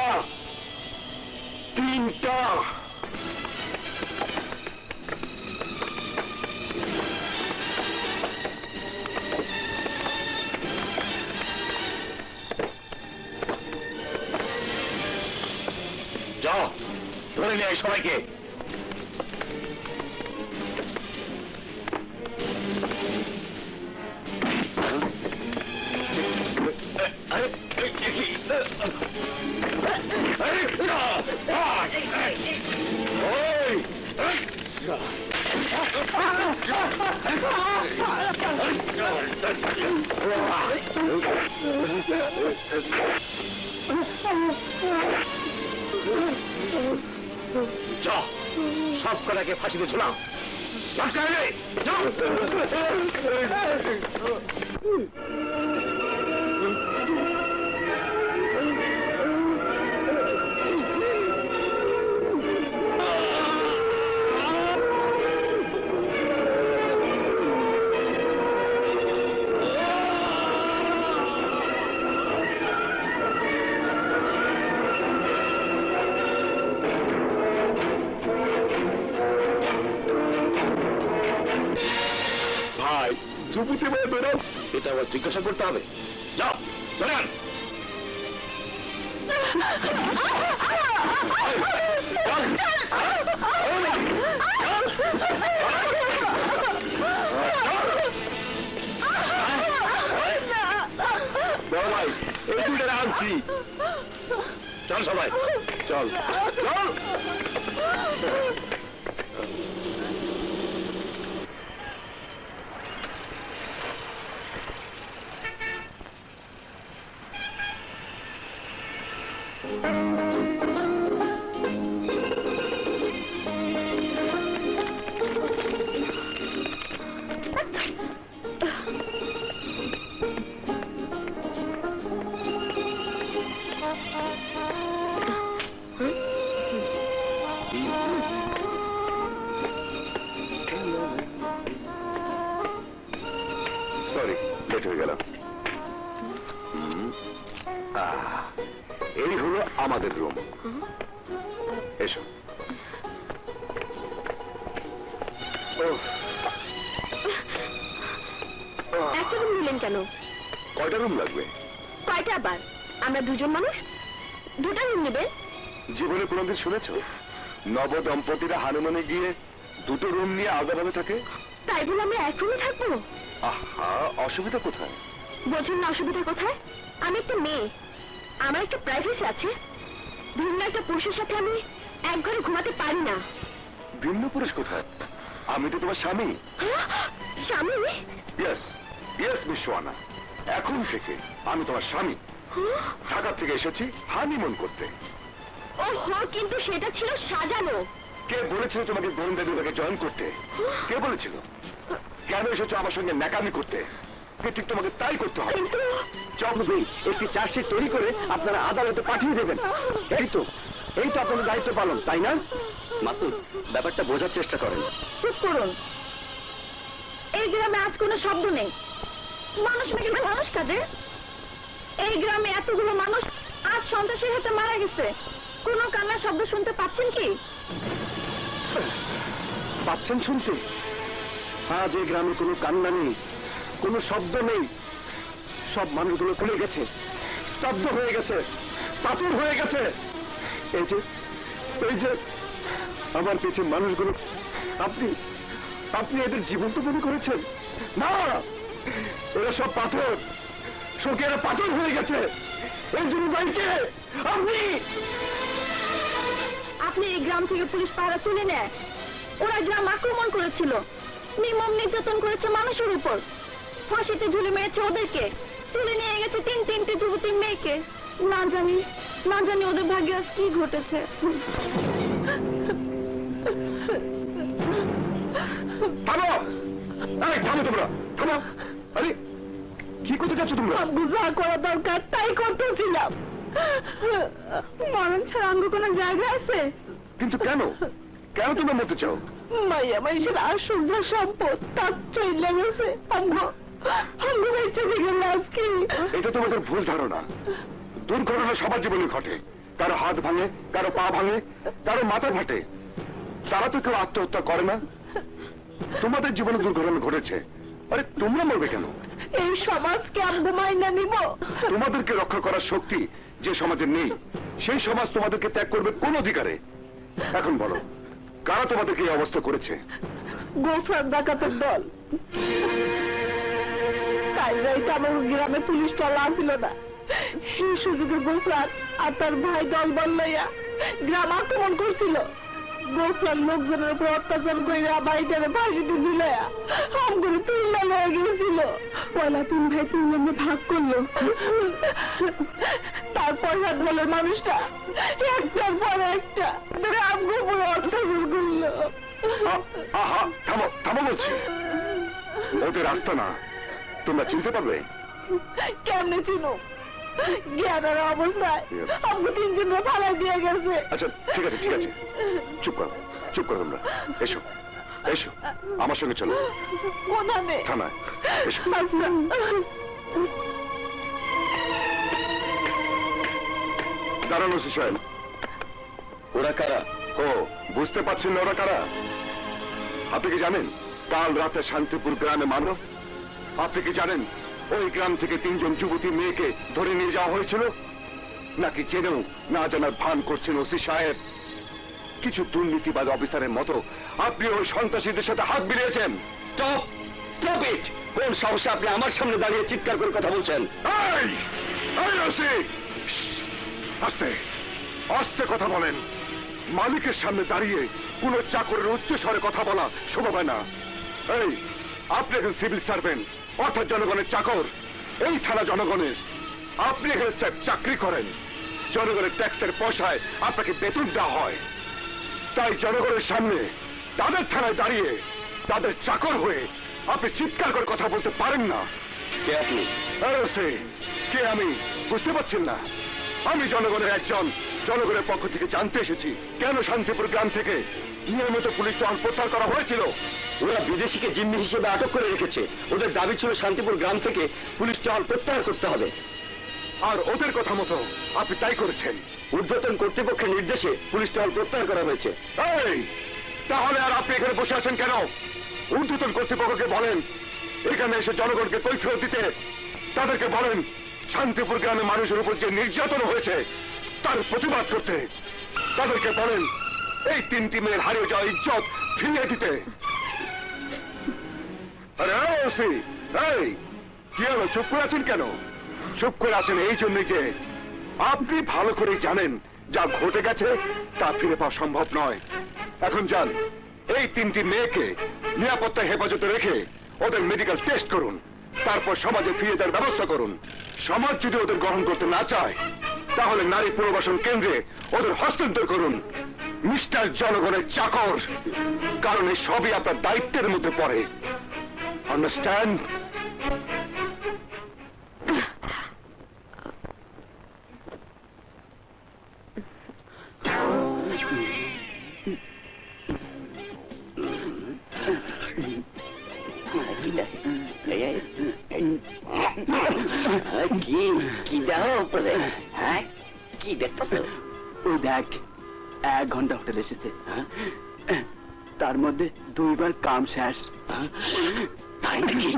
3টা। যাও, ধরে নিয়ে আয় সবাইকে। যাও, সব কটাকে ফাঁসিতে ঝুলাও। যাও। যুবতী মেয়ে বেরো, এটা আবার জিজ্ঞাসা করতে হবে। যাও, ধরে আন। ভাই, এই 2টা আনছি। চল সবাই, চল চল। সরি, লেট হয়ে গেল। এই হলো আমাদের রুম। এসো। একটা রুম নিলেন কেন? কয়টা রুম লাগবে? কয়টা আবার? আমরা 2জন মানুষ, 2টা রুম নেবে? জীবনে কোনোদিন শুনেছ নব দম্পতিরা হানুমানে গিয়ে 2টো রুম নিয়ে আলাদাভাবে থাকে? তাই বলে আমরা এক রুমে থাকবো? আহা, অসুবিধা কোথায়? বোঝেন না অসুবিধা কোথায়? আমি একটা মেয়ে, আমার একটা প্রাইভেসি আছে। ভিন্ন একটা পুরুষের সাথে আমি এক ঘরে ঘুমাতে পারি না। ভিন্ন পুরুষ কোথায়? আমি তো তোমার স্বামী। স্বামী? ইয়েস ইয়েস মিস সোয়ানা, এখন থেকে আমি তোমার স্বামী। ঢাকা থেকে এসেছি হানিমুন করতে। ওহো, কিন্তু সেটা ছিল সাজানো। কে বলেছিল তোমাকে গোয়েন্দা বিভাগে জয়েন করতে? কে বলেছিল? কেন এসেছো আমার সঙ্গে ন্যাকামি করতে? ঠিক তোমাকে তাই করতে হবে। কিন্তু চক্রবর্তী, একটি চার্জশিট তৈরি করে আপনারা আদালতে পাঠিয়ে দেবেন। এই তো আপনাদের দায়িত্ব পালন, তাই না? মাসুদ, ব্যাপারটা বোঝার চেষ্টা করেন। চুপ করুন। এই গ্রামে আজ কোনো শব্দ নেই। মানুষ নাকি মানুষ কাজে? এই গ্রামে এতগুলো মানুষ আজ সন্ত্রাসের হাতে মারা গেছে, কোনো কান্নার শব্দ শুনতে পাচ্ছেন কি? পাচ্ছেন শুনতে? আজ এই গ্রামে কোনো কান্না নেই, কোনো শব্দ নেই। সব মানুষগুলো পড়ে গেছে, স্তব্ধ হয়ে গেছে, পাথর হয়ে গেছে। এই যে আমার পেছনে মানুষগুলো, আপনি আপনি এদের জীবন্ত মনে করেছেন? না, এরা সব পাথর, শোকে এরা পাথর হয়ে গেছে। এর জন্য দায়ীকে আপনি। আপনি এই গ্রাম থেকে পুলিশ পাহারা তুলে নেয়, ওরা গ্রাম আক্রমণ করেছিল, নির্মম নির্যাতন করেছে মানুষের উপর, ফাঁসিতে ঝুলে মেরেছে ওদেরকে, তুলে নিয়ে গেছে তিনটে যুবতী মেয়েকে। না জানি ওদের ভাগ্যে আজ কি ঘটেছে। থামো, থামো তোমরা, থামো। আরে কি করতে যাচ্ছ তোমরা? যা করা দরকার তাই করতেছিলাম। মরণ ছাড়া অঙ্গ কোনো জায়গা আছে? কিন্তু কেন কেন তোমরা মরতে চাও? মাইয়া মানুষের আসল যা সম্পদ তার চলে গেছে। অঙ্গ বেঁচে থেকে লাভ কি? এটা তোমাদের ভুল ধারণা। দুর্ঘটনা সবার জীবনে ঘটে, কারো হাত ভাঙে, কারো পা ভাঙে, কারো মাথা ফাটে। তারা তো কেউ আত্মহত্যা করে না। তোমাদের জীবনে দুর্ঘটনা ঘটেছে, আরে তোমরা মরবে কেন? এই সমাজকে আমরা মাইনা নিব? তোমাদেরকে রক্ষা করার শক্তি যে সমাজের নেই, সেই সমাজ তোমাদেরকে ত্যাগ করবে কোন অধিকারে? এখন বলো, কারা তোমাদেরকে এই অবস্থা করেছে? গোফরার ডাকাতের দল। কাল রাইতে আমার গ্রামে পুলিশ টল আসছিল না, এই সুযোগে গোফরার আর তার ভাই দল বল লইয়া গ্রাম আক্রমণ করছিল। গোফরার লোকজনের উপর অত্যাচার কইরা বাড়িটারে ফাঁসিতে ঝুলাইয়া হাম করে তুল্লা হয়ে গিয়েছিল। পয়লা 3 ভাই 3 জনে ভাগ করলো। তারপর হাত বলে মানুষটা একটার পর একটা আমগো পুরো অত্যাচার করলো। আহা, থামো থামো বলছি। ওদের রাস্তা না, তোমরা চিনতে পারবে? কেমনে চিনো? জ্ঞানের অবস্থায় আমগো 3 জনে ফালাই দিয়ে গেছে। আচ্ছা ঠিক আছে ঠিক আছে, চুপ করো তোমরা। এসো এসো আমার সঙ্গে চলো কোনানে? থানায় এসো। দাঁড়ানো সাহেব, ওরা কারা? ও বুঝতে পারছেন না ওরা কারা? আপনি কি জানেন কাল রাতে শান্তিপুর গ্রামে মানব? আপনি কি জানেন ওই গ্রাম থেকে 3 জন যুবতী মেয়েকে ধরে নিয়ে যাওয়া হয়েছিল? নাকি জেনেও না জানার ভান করছেন ওসি সাহেব? কিছু দুর্নীতিবাদ অফিসারের মতো আপনি ওই সন্ত্রাসীদের সাথে হাত মিলিয়েছেন। Stop stop it! কোন সাহসে আপনি আমার সামনে দাঁড়িয়ে চিৎকার করে কথা বলছেন? এই ওসি, আস্তে আস্তে কথা বলেন। মালিকের সামনে দাঁড়িয়ে কোন চাকরের উচ্চ স্বরে কথা বলা শোভা পায় না। এই আপনি এখন সিভিল সার্ভেন্ট, অর্থাৎ জনগণের চাকর। এই থানা জনগণের। আপনি এখানে চাকরি করেন, জনগণের ট্যাক্সের পয়সায় আপনাকে বেতন দেওয়া হয়। তাই জনগণের সামনে তাদের থানায় দাঁড়িয়ে তাদের চাকর হয়ে আপনি চিৎকার করে কথা বলতে পারেন না। কে আপনি? কে আমি বুঝতে পারছেন না? আমি জনগণের একজন। জনগণের পক্ষ থেকে জানতে এসেছি কেন শান্তিপুর গ্রাম থেকে নিয়মিত পুলিশ টহল প্রত্যাহার করা হয়েছিল। ওরা বিদেশিকে জিম্মি হিসেবে আটক করে রেখেছে। ওদের দাবি ছিল শান্তিপুর গ্রাম থেকে পুলিশ টহল প্রত্যাহার করতে হবে। আর ওদের কথা মতো আপনি তাই করেছেন। ঊর্ধ্বতন কর্তৃপক্ষের নির্দেশে পুলিশ টহল প্রত্যাহার করা হয়েছে। এই তাহলে আর আপনি এখানে বসে আছেন কেন? ঊর্ধ্বতন কর্তৃপক্ষকে বলেন এখানে এসে জনগণকে কৈফিয়ত দিতে। তাদেরকে বলেন শান্তিপুর গ্রামে মানুষের উপর যে নির্যাতন হয়েছে তার প্রতিবাদ করতে। তাদেরকে বলেন এই 3টি মেয়ের হারিয়ে যাওয়া ইজ্জত ফিরিয়ে দিতে। আরে ওসি, এই কি হলো, চুপ করে আছেন কেন? চুপ করে আছেন এই জন্যই যে আপনি ভালো করে জানেন যা ঘটে গেছে তা ফিরে পাওয়া সম্ভব নয়। এখন যান, এই 3টি মেয়েকে নিরাপত্তা হেফাজতে রেখে ওদের মেডিকেল টেস্ট করুন, তারপর সমাজে ফিরে দেওয়ার ব্যবস্থা করুন। সমাজ যদি ওদের গ্রহণ করতে না চায় তাহলে নারী পুনর্বাসন কেন্দ্রে ওদের হস্তান্তর করুন। মিস্টার জনগণের চাকর, কারণ এই সবই আপনার দায়িত্বের মধ্যে পড়ে। আন্ডারস্ট্যান্ড? কি দেখো উপরে? হ্যাঁ কি দেখতেছ? ওই দেখ 1 ঘন্টা হোটেল এসেছে, তার মধ্যে 2বার কাম শেষ। তাই নাকি?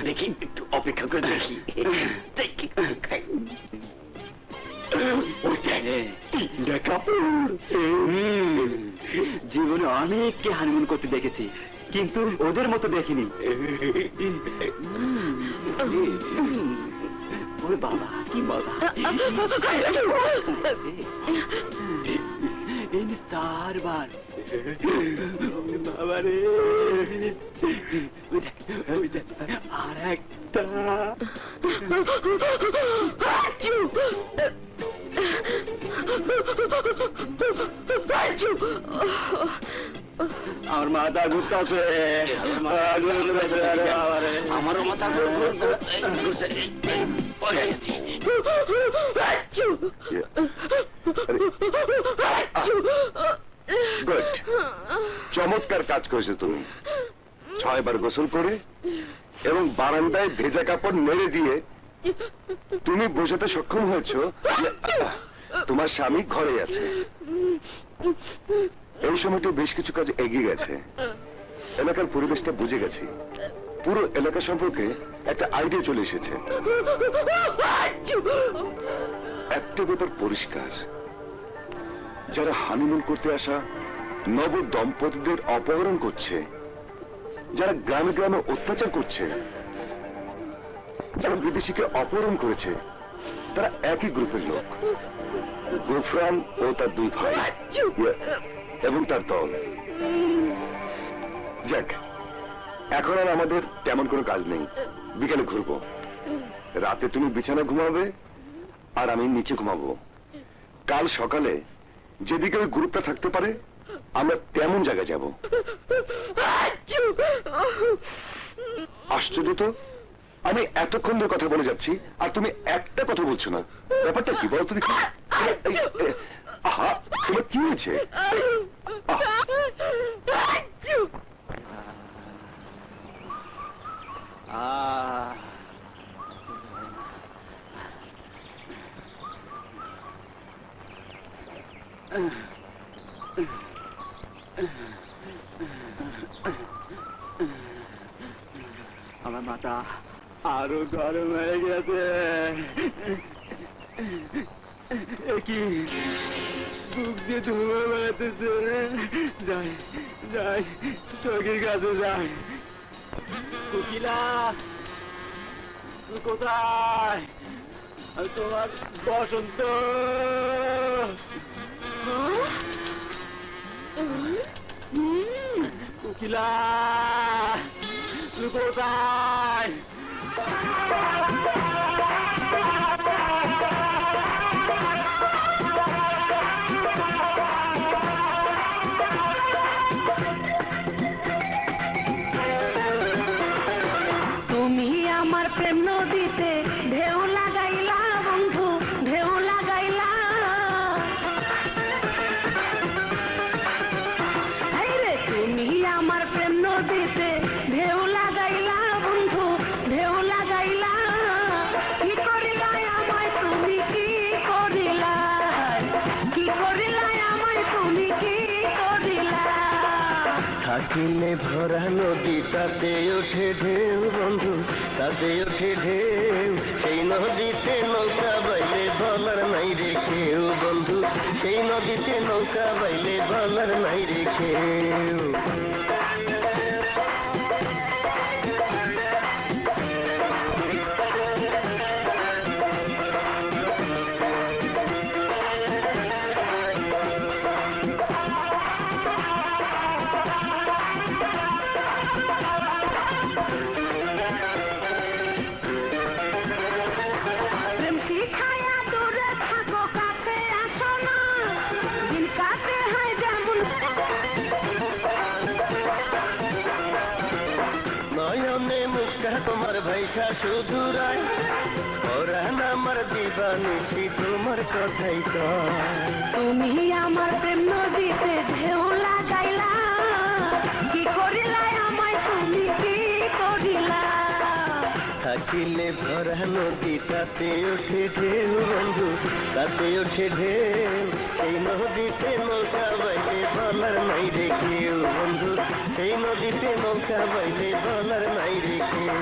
দেখি একটু অপেক্ষা করে দেখি। তিনটা কাপড়। জীবনে অনেককে হানিমুন করতে দেখেছি, কিন্তু ওদের মতো দেখিনি। ওরে বাবা, কি মজা! এই 4 বার। বাবা রে, আর একটা। আমার মাথা ঘুরতেছে, আমারও মাথা ঘুরছে। গুড, চমৎকার কাজ করেছো তুমি। 6 বার গোসল করে এবং বারান্দায় ভেজা কাপড় নেড়ে দিয়ে তুমি বোঝাতে সক্ষম হয়েছো যে তোমার স্বামী ঘরে আছে। এই সময়টা বেশ কিছু কাজ এগিয়ে গেছে, এলাকার পরিবেশটা বুঝে গেছি, পুরো এলাকা সম্পর্কে একটা আইডিয়া চলে এসেছে। একটা ব্যাপার পরিষ্কার, যারা হানিমুন করতে আসা নব দম্পতিদের অপহরণ করছে, যারা গ্রামে গ্রামে অত্যাচার করছে, যারা বিদেশিকে অপহরণ করেছে, তারা একই গ্রুপের লোক। গোফরান ও তার 2 ভাই এবং তার দল। যাক, এখন আর আমাদের তেমন কোনো কাজ নেই। বিকেলে ঘুরবো, রাতে তুমি বিছানা ঘুমাবে আর আমি নিচে ঘুমাবো। কাল সকালে যেদিকে ওই গ্রুপটা থাকতে পারে আমরা তেমন জায়গায় যাব। আশ্চর্য তো, আমি এতক্ষণ ধরে কথা বলে যাচ্ছি আর তুমি একটা কথা বলছো না। ব্যাপারটা কি বলতো দেখি? আহা, তোমার কি হয়েছে? আমার মাথা আরো গরম হয়ে গেছে। কি বুক দিয়ে ধুমে বেড়াতেছে। যাই যাই, চোখের কাছে যাই। কোকিলা, কোথায়? তোমার বসন্ত। কোকিলা, কোথায়? তুমি আমার প্রেম নদীতে ঢেউ লাগাইলা বন্ধু, ঢেউ লাগাইলা। রে তুমি আমার প্রেম নদীতে ঢেউ লাগাইলা বন্ধু, ঢেউ লাগাইলা। কি করিলা আমায় তুমি, কি করিলা? কি করিলা আমায় তুমি, কি করিলা? থাকিলে ভরা নদী তাতে ওঠে ঢেউ বন্ধু, তাতে ওঠে ঢেউ। সেই নদীতে নৌকা বাইলে বলার নাই রে কেউ বন্ধু, সেই নদীতে নৌকা বাইলে বলার নাই রে কেউ। প্রেম শিখায়া দূরে থাকো, কাছে আসো না। দিন কাটে হয় যেমন। নয়নে মুখটা তোমার ভাইসা শুধু রায়, পরাণ আমার দিবানিশি তোমার কথাই কয়। তুমি আমার প্রেম নদীতে ঢেউ লাগাইলা। কি করিলা আমায় তুমি, কি করিলা? থাকিলে ভরা নদী তাতে ওঠে ঢেউ বন্ধু, তাতে ওঠে ঢেউ। সেই নদীতে নৌকা বাইলে বলার নাই রে কেউ বন্ধু, সেই নদীতে নৌকা বাইলে বলার নাই রে কেউ।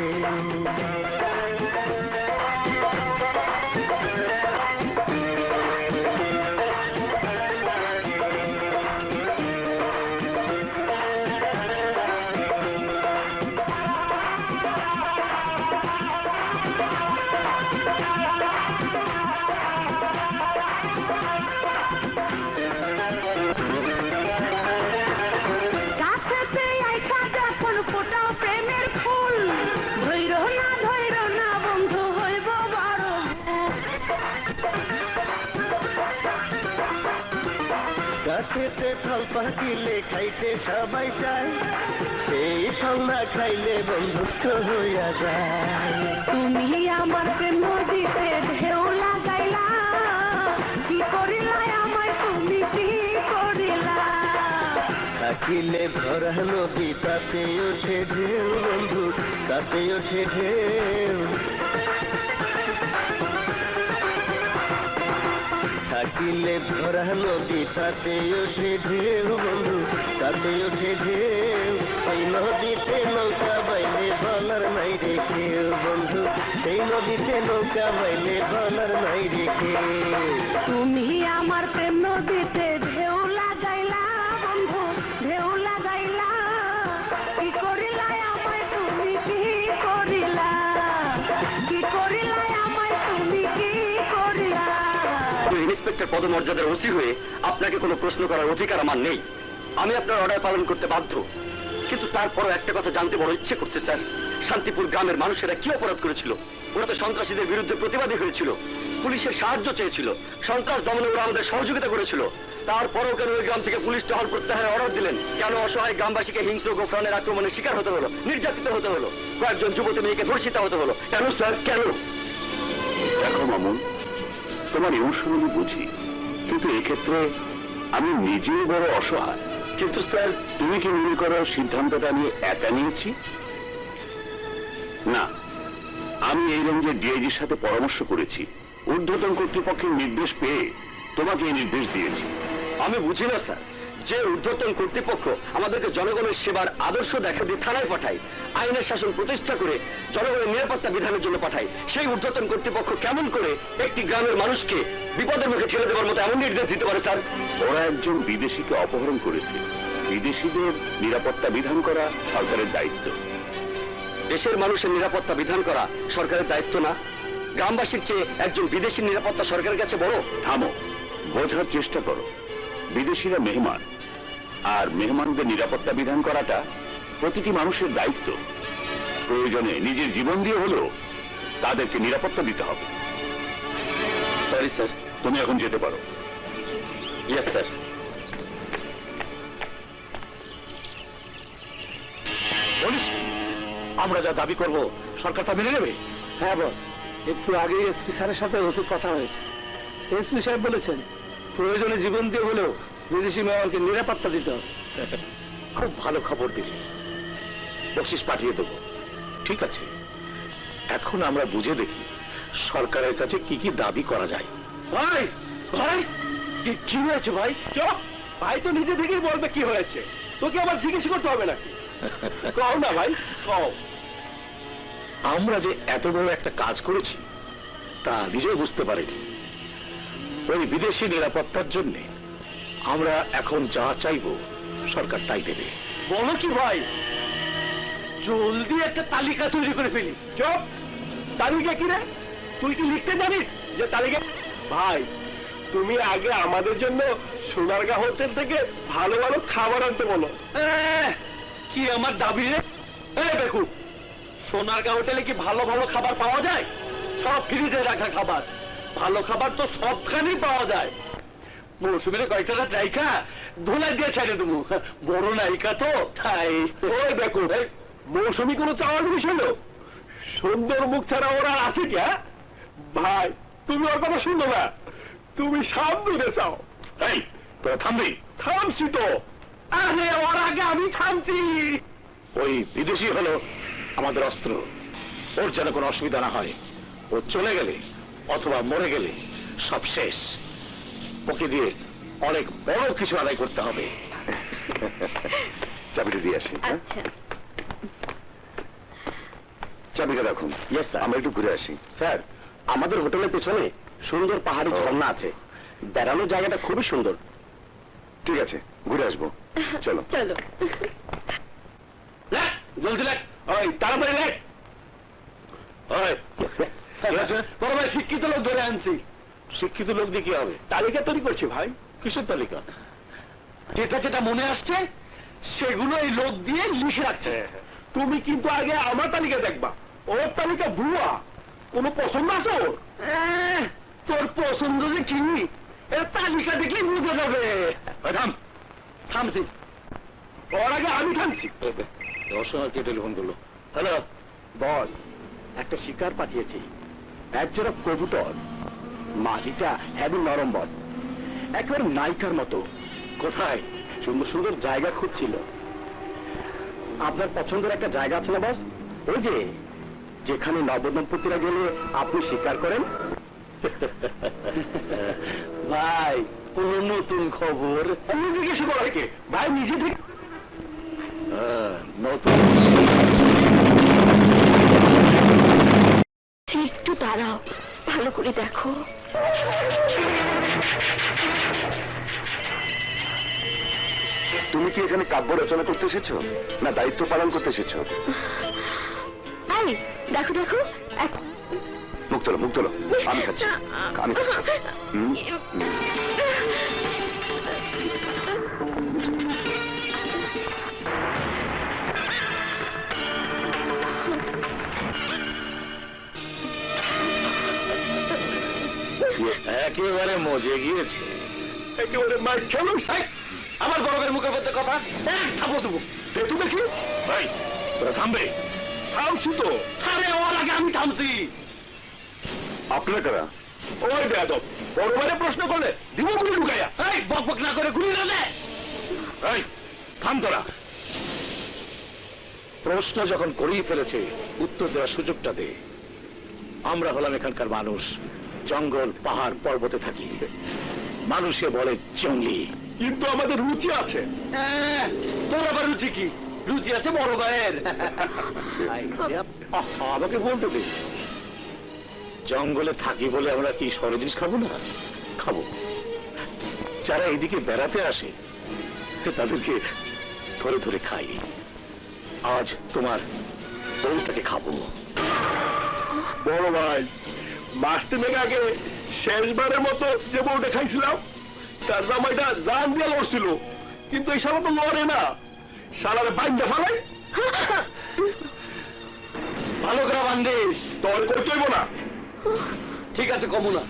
গাছেতে ফল পাকিলে খাইতে সবাই চায়, সেই ফল না খাইলে বন্ধুত্ব হইয়া যায়। তুমি আমার প্রেম নদীতে ঢেউ লাগাইলা, কি করিলা আমায় তুমি কি করিলা? থাকিলে ভরা নদী তাতে ওঠে ঢেউ বন্ধু, তাতে ওঠে ঢেউ। থাকিলে ভরা নদী তাতে ওঠে ঢেউ বন্ধু, তাতে ওঠে ঢেউ। সেই নদীতে নৌকা বাইলে বলার নাই রে কেউ বন্ধু, সেই নদীতে নৌকা বাইলে বলার নাই রে কেউ। তুমি আমার প্রেম নদীতে ঢেউ লাগাইলা বন্ধু, ঢেউ লাগাইলা, কি করিলা আমায় তুমি কি করিলা? কি করিলা আমায় তুমি কি করিলা? ইন্সপেক্টর পদমর্যাদার ওসি হয়ে আপনাকে কোনো প্রশ্ন করার অধিকার আমার নেই। আমি আপনার অর্ডার পালন করতে বাধ্য, কিন্তু তারপরও একটা কথা জানতে বড় ইচ্ছে করছে স্যার। শান্তিপুর গ্রামের মানুষেরা কি অপরাধ করেছিল? ওরা তো সন্ত্রাসীদের বিরুদ্ধে প্রতিবাদী হয়েছিল, পুলিশের সাহায্য চেয়েছিল, সন্ত্রাস দমনে ওরা আমাদের সহযোগিতা করেছিল। তারপরও কেন ওই গ্রাম থেকে পুলিশ টহল প্রত্যাহারের অর্ডার দিলেন? কেন অসহায় গ্রামবাসীকে হিংস্র গোফরানের আক্রমণের শিকার হতে হলো, নির্যাতিত হতে হলো, কয়েকজন যুবতী মেয়েকে ধর্ষিত হতে হলো? কেন স্যার, কেন? দেখো মামুন, তোমার ইমোশনালি বুঝি, কিন্তু এক্ষেত্রে আমি নিজেও বড় অসহায়। কিন্তু স্যার, তুমি কি মনে করো সিদ্ধান্তটা আমি একা নিয়েছি? না, আমি এই রেঞ্জের ডিআইজির সাথে পরামর্শ করেছি, ঊর্ধ্বতন কর্তৃপক্ষের নির্দেশ পেয়ে তোমাকে এই নির্দেশ দিয়েছি। আমি বুঝি না স্যার, যে ঊর্ধ্বতন কর্তৃপক্ষ আমাদেরকে জনগণের সেবার আদর্শ দেখা দিয়ে থানায় পাঠায়, আইনের শাসন প্রতিষ্ঠা করে জনগণের নিরাপত্তা বিধানের জন্য পাঠায়, সেই ঊর্ধ্বতন কর্তৃপক্ষ কেমন করে একটি গ্রামের মানুষকে বিপদের মুখে ঠেলে দেওয়ার মতো এমন নির্দেশ দিতে পারে স্যার? ওরা একজন বিদেশিকে অপহরণ করেছে, বিদেশিদের নিরাপত্তা বিধান করা সরকারের দায়িত্ব। দেশের মানুষের নিরাপত্তা বিধান করা সরকারের দায়িত্ব না? গ্রামবাসীর চেয়ে একজন বিদেশির নিরাপত্তা সরকারের কাছে বড়? থামো, বোঝার চেষ্টা করো। বিদেশিরা মেহমান, আর মেহমানদের নিরাপত্তা বিধান করাটা প্রতিটি মানুষের দায়িত্ব। প্রয়োজনে নিজের জীবন দিয়ে হলেও তাদেরকে নিরাপত্তা দিতে হবে। Sorry sir. তুমি এখন যেতে পারো। Yes sir. বলিস কি? আমরা যা দাবি করব সরকার তা মেনে নেবে? হ্যাঁ বস, একটু আগে এসপি স্যারের সাথে ওসির কথা হয়েছে। এসপি সাহেব বলেছেন প্রয়োজনে জীবন দিয়ে হলেও বিদেশি মেহমানকে নিরাপত্তা দিতে হবে। খুব ভালো খবর দিলি, বকশিস পাঠিয়ে দেবো। ঠিক আছে, এখন আমরা বুঝে দেখি সরকারের কাছে কি কি দাবি করা যায়। ভাই, ভাই, কি হয়েছে ভাই? চুপ! ভাই তো নিজে থেকেই বলবে কি হয়েছে, তোকে আবার জিজ্ঞেস করতে হবে নাকি? কও না ভাই, কও। আমরা যে এত বড় একটা কাজ করেছি তা নিজেও বুঝতে পারিনি। ওই বিদেশি নিরাপত্তার জন্য আমরা এখন যা চাইব সরকার তাই দেবে। বলো কি ভাই? জলদি একটা তালিকা তৈরি করে ফেলি। চুপ! তালিকা কি রে? তুই কি লিখতে জানিস যে তালিকা? ভাই, তুমি আগে আমাদের জন্য সোনারগাঁ হোটেল থেকে ভালো ভালো খাবার আনতে বলো। কি আমার দাবি রে? দেখো, সোনারগাঁ হোটেলে কি ভালো ভালো খাবার পাওয়া যায়? সব ফ্রিজে রাখা খাবার। ভালো খাবার তো সবখানেই পাওয়া যায়। মৌসুমীর কয়েকটা রাত নায়িকা ধুলাই দিয়ে ছেড়ে দেবো, বড় নায়িকা তো তাই। ওই দেখো, মৌসুমী কোনো চাওয়ার বিষয় হলো? সুন্দর মুখ ছাড়া ওরা আছে কি? ভাই, তুমি ওর কথা শুনলো না, তুমি সামনে চাও। এই তোরা থামবি? থামছি তো। আরে ওর আগে আমি থামছি। ওই বিদেশি হলো আমাদের অস্ত্র, ওর যেন কোনো অসুবিধা না হয়। ও চলে গেলে অথবা মরে গেলে সব শেষ। ওকে দিয়ে অনেক বড় কিছু আদায় করতে হবে। চাবিটা দিয়ে আসি। আচ্ছা, চাবিটা রাখুন। Yes sir. আমরা একটু ঘুরে আসি। স্যার, আমাদের হোটেলের পেছনে সুন্দর পাহাড়ি ঝর্ণা আছে, বেড়ানোর জায়গাটা খুবই সুন্দর। ঠিক আছে, ঘুরে আসবো। চলো চলো। লেখ, জলদি লেখ। ওই তাড়াতাড়ি লেখ। ওই তোর ভাই শিক্ষিত লোক ধরে আনছি। শিক্ষিত লোক দিয়ে কি হবে? তালিকা তৈরি করছি ভাই। কিসের তালিকা? যেটা যেটা মনে আসছে সেগুলো এই লোক দিয়ে লিখে রাখছে। তুমি কিন্তু আগে আমার তালিকা দেখবা, ওর তালিকা ভুয়া। কোনো পছন্দ আছে ওর? তোর পছন্দ যে কি তালিকা দেখলে বুঝে যাবে। থাম। থামছি, ওর আগে আমি থামছি। দর্শনার কে টেলিফোন করলো? হ্যালো বল, একটা শিকার পাঠিয়েছি, একজোড়া কবুতর, মাটিটা হেবি নরম বল, একেবারে নায়িকার মতো। কোথায়? সুন্দর সুন্দর জায়গা খুঁজছিল। আপনার পছন্দের একটা জায়গা আছে না বস? ওই যে যেখানে নবদম্পতিরা গেলে আপনি স্বীকার করেন। ভাই কোন নতুন খবর? জিজ্ঞেস করা কে ভাই? নিজে ঠিক নতুন। একটু দাঁড়াও, ভালো করে দেখো। তুমি কি এখানে কাব্য রচনা করতে এসেছো না দায়িত্ব পালন করতে এসেছো? এই দেখো দেখো, মুখ তোলো, মুখ তোলো। আমি খাচ্ছি, আমি খাচ্ছি। একেবারে মজে গিয়েছে, একেবারে মার খেলো। আমার গরমের মুখের মধ্যে কথা থামো দেবো। দেখু দেখি ভাই তোরা থামবে। থামছি তো। আরে ওর আগে আমি থামছি। আপনারা কারা? ওই বেয়াদব বড় ভাইরে প্রশ্ন করলে দিব গুলি ঢুকাইয়া। এই বক বক না করে গুলি না দে। এই থাম তোরা। প্রশ্ন যখন করিয়ে ফেলেছে উত্তর দেওয়ার সুযোগটা দে। আমরা হলাম এখানকার মানুষ, জঙ্গল পাহাড় পর্বতে থাকি। মানুষে বলে জঙ্গলি, কিন্তু আমাদের রুচি আছে। তোর আবার রুচি কি? রুচি আছে বড় ভাইয়ের। আমাকে বলতে দে। জঙ্গলে থাকি বলে আমরা কি সরজিনিস খাবো না? খাবো। যারা এদিকে বেড়াতে আসে তাদেরকে ধরে ধরে খাই। আজ তোমার বউটাকে খাবো। বড় ভাই, মাস তিনেক আগে শেষবারের মতো যে বউটা খাইছিলাম তার জামাইটা জান দিয়ে লড়ছিল, কিন্তু এই সারা তো লড়ে না, সারারে বাইন্দা ফেলাই। ভালো করে বান্ধিস, তোর করতে হইব না। ঠিক আছে কমু না,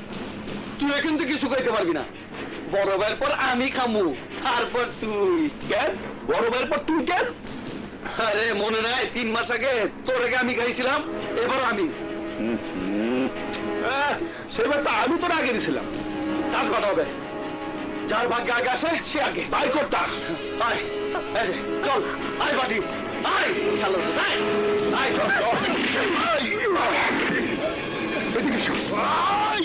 তুই কিন্তু কিছু কইতে পারবি না। বড় ভাইয়ের পর আমি খামু, তারপর তুই। কেন বড় ভাইয়ের পর তুই কেন? আরে মনে নাই 3 মাস আগে তোর আগে আমি খাইছিলাম, এবার আমি। সেবার তো আমি তোর আগে দিছিলাম। তার কথা হবে, যার ভাগ্যে আগে আসে সে আগে। ভাই করতাম। আয় এই যে, চল আয় বাটি আয়। চলো আয় আয়, চল চল। এদিকে এসো। আয়।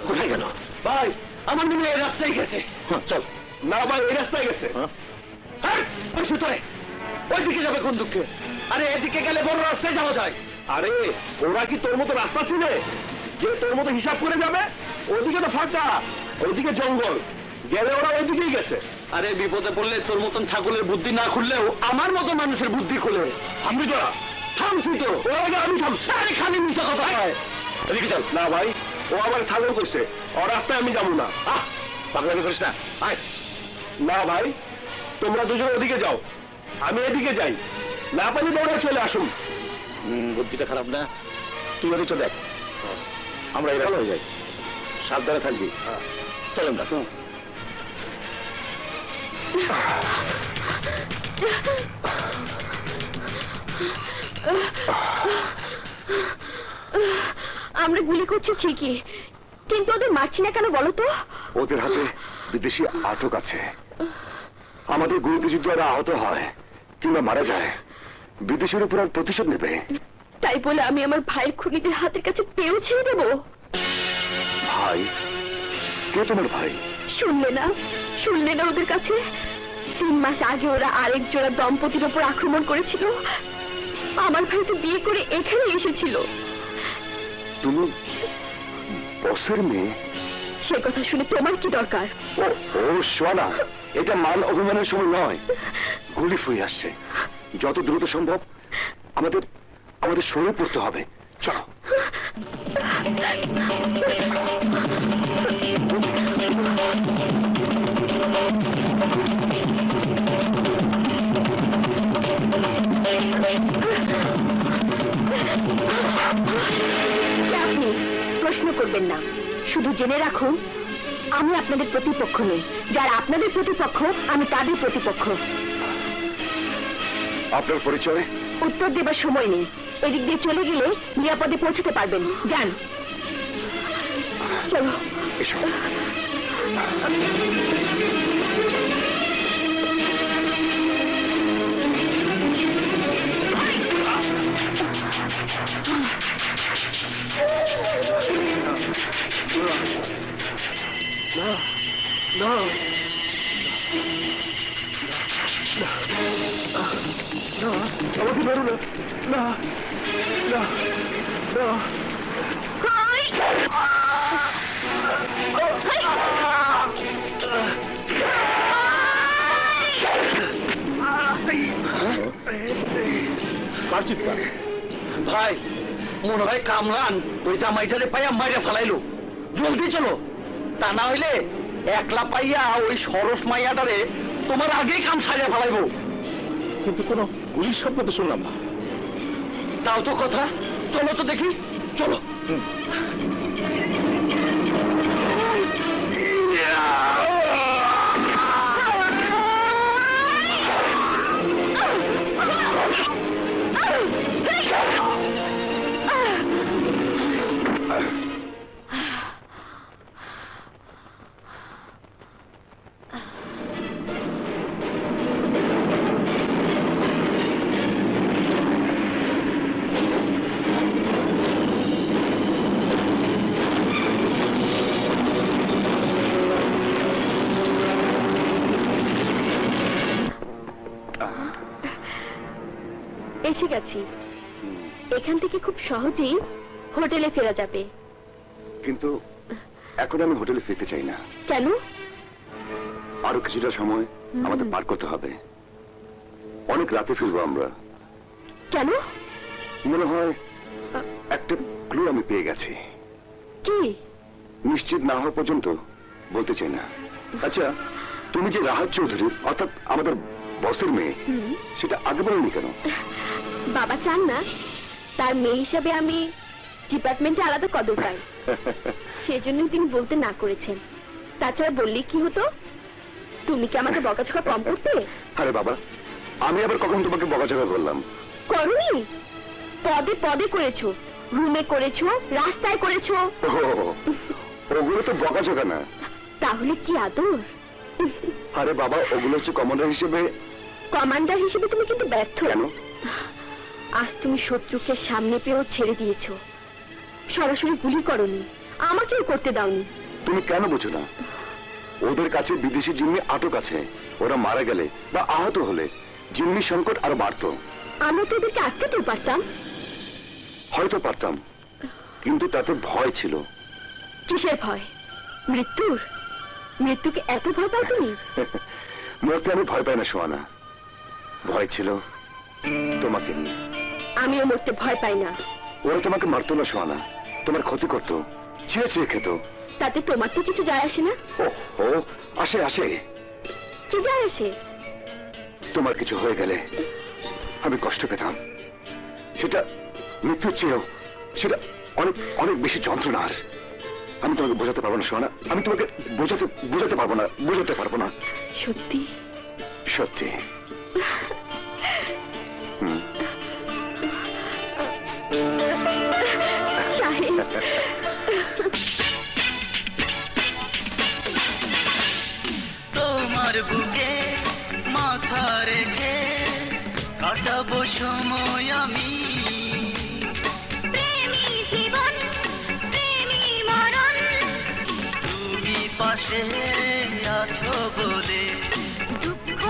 কোথায় গেল? ভাই আমার মনে হয় এই রাস্তায় গেছে। চল। না ভাই এই রাস্তায় গেছে। ওইদিকে যাবে কোন দুঃখে? আরে এদিকে গেলে বড় রাস্তায় যাওয়া যায়। আরে ওরা কি তোর মতো রাস্তা ছিল যে তোর মতো হিসাব করে যাবে? ওদিকে তো ফাঁকা, ওইদিকে জঙ্গল, গেলে ওরা ওইদিকেই গেছে। আরে বিপদে পড়লে তোর মতন ছাগলের বুদ্ধি না খুললেও আমার মতো মানুষের বুদ্ধি খুলে। থামবি তোরা? থামছি তো, ওর আগে আমি থামছি। আরে খালি মিশা কথা হয়। এদিকে চল। না ভাই, ও আবার ছাগল করছে, ও রাস্তায় আমি যাবো না। পাগলামি করিস না। আয়। না ভাই, তোমরা দুজন ওদিকে যাও, আমি এদিকে যাই, না পারি দৌড়ে চলে আসুন। বুদ্ধিটা খারাপ না? তুই ওদিকে দেখ, আমরা এই রাস্তায় যাই। সাবধানে থাকবি। চল আমরা। আমরা গুলি করছি ঠিকই, কিন্তু ওদের মারছি না কেন বলো তো? ওদের হাতে বিদেশি আটক আছে। আমাদের গুলিতে যদি ওরা আহত হয় কিংবা মারা যায়, বিদেশের উপর আর প্রতিশোধ নেবে। তাই বলে আমি আমার ভাইয়ের খুনিদের হাতের কাছে পেয়েও ছেড়ে দেবো? ভাই? কে তোমার ভাই? শুনলে না ওদের কাছে 3 মাস আগে ওরা আরেক জোড়া দম্পতির উপর আক্রমণ করেছিল। আমার ভাই তো বিয়ে করে এখানে এসেছিল। তুমি বসের মেয়ে? সে কথা শুনে তোমার কি দরকার? ও ও সোনা, এটা মান অভিমানের সময় নয়। গুলি ফুয়ে আসছে, যত দ্রুত সম্ভব আমাদের আমাদের সরে পড়তে হবে। চলো। আপনি প্রশ্ন করবেন না, শুধু জেনে রাখুন আমি আপনাদের প্রতিপক্ষ নই। যারা আপনাদের প্রতিপক্ষ আমি তাদের প্রতিপক্ষ। আপনার পরিচয়? উত্তর দেবার সময় নেই, এদিক দিয়ে চলে গেলে নিরাপদে পৌঁছতে পারবেন। যান। চলো। এসো। আমাকে ধরো না, না না না। কার চিৎকার? ভাই মনে হয় কামরান ওই জামাইটারে পাইয়া মাইরে ফেলাইলো। জলদি চলো, তা না হইলে একলা পাইয়া ওই সরস মাইয়াটারে তোমার আগেই কাম সারিয়া ফেলাইবো। কিন্তু কোনো গুলির শব্দ তো শুনলাম না। তাও তো কথা, চলো তো দেখি, চলো। এসে গেছি। এখান থেকে খুব সহজেই হোটেলে ফেরা যাবে। কিন্তু এখন আমি হোটেলে ফিরতে চাই না। কেন? আরো কিছুটা সময় আমাদের পার করতে হবে। অনেক রাতে ফিরবো আমরা। কেন? মনে হয় একটা ক্লু আমি পেয়ে গেছি। কি? নিশ্চিত না হওয়া পর্যন্ত বলতে চাই না। আচ্ছা, তুমি যে রাহাত চৌধুরী অর্থাৎ আমাদের বসের মেয়ে, সেটা আগে বলনি কেন? বাবা চান না তার মেয়ে হিসাবে আমি ডিপার্টমেন্টে আলাদা কদর পাই, সেজন্যই তিনি বলতে না করেছেন। তাছাড়া বললে কি হতো? তুমি কি আমাকে বকাঝকা কম করতে? আরে বাবা, আমি আবার কখন তোমাকে বকাঝকা করলাম? করনি, পদে পদে করেছো। রুমে করেছো, রাস্তায় করেছো। ওগুলো তো বকাঝকা না। তাহলে কি আদর? আরে বাবা, ওগুলো হচ্ছে কমান্ডার হিসেবে। কমান্ডার হিসেবে তুমি কিন্তু ব্যর্থ। কেন? আজ তুমি শত্রুকে সামনে পেয়েও ছেড়ে দিয়েছো, সরাসরি গুলি করনি, আমাকেও করতে দাওনি। তুমি কেন বুঝো না? ওদের কাছে বিদেশি জিম্মি আটক আছে। ওরা মারা গেলে বা আহত হলে জিম্মি সংকট আরো বাড়তো। আমরা তো ওদেরকে আটকাতেও পারতাম। হয়তো পারতাম, কিন্তু তাতে ভয় ছিল। কিসের ভয়? মৃত্যুর? মৃত্যুকে এত ভয় পাও তুমি? মরতে আমি ভয় পাই না সোহানা, ভয় ছিল তোমাকে নিয়ে। আমিও মরতে ভয় পাই না। ওরা তোমাকে মারতো না সোহানা, তোমার ক্ষতি করতো, ছিঁড়ে ছিঁড়ে খেত। তাতে তোমার তো কিছু যায় আসে না। ও আসে আসে। কি যায় আসে? তোমার কিছু হয়ে গেলে আমি কষ্ট পেতাম, সেটা মৃত্যুর চেয়েও সেটা অনেক অনেক বেশি যন্ত্রণার। আমি তোমাকে বোঝাতে পারবো না সোহানা, আমি তোমাকে বোঝাতে পারবো না, বোঝাতে পারবো না। সত্যি? সত্যি। শাহিদ, তোমার বুকে মাথা রেখে কাটাবো সময় আমি। প্রেমী জীবন, প্রেমী মরণ, তুমি পাশে আছো বলে দুঃখ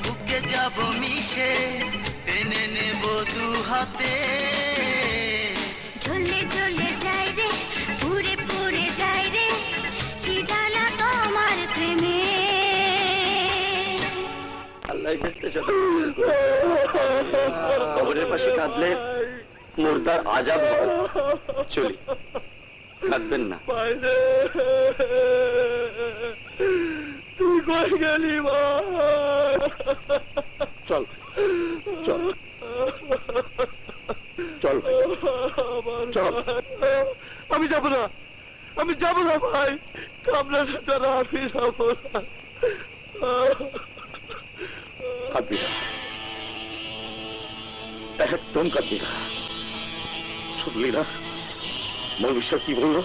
বুকে যাব মিশে টেনে নেব দু হাতে ঝুলে ঝুলে যাই রে পুরে পুরে যাই রে কি জানা তোমার প্রেমে আল্লাহ দেখতে চান কবরের পাশে কাঁদলে মুর্দার আজাব হয়। চলি, কাঁদবেন না। তুই কই গেলি মা? চল চল চল চল। আমি যাবো না, আমি যাবো না ভাই, কামরার সাথে আমি যাবো না। কাঁদবি না, একদম কাঁদবি না। শুনলি না মৌলভী কি বললো?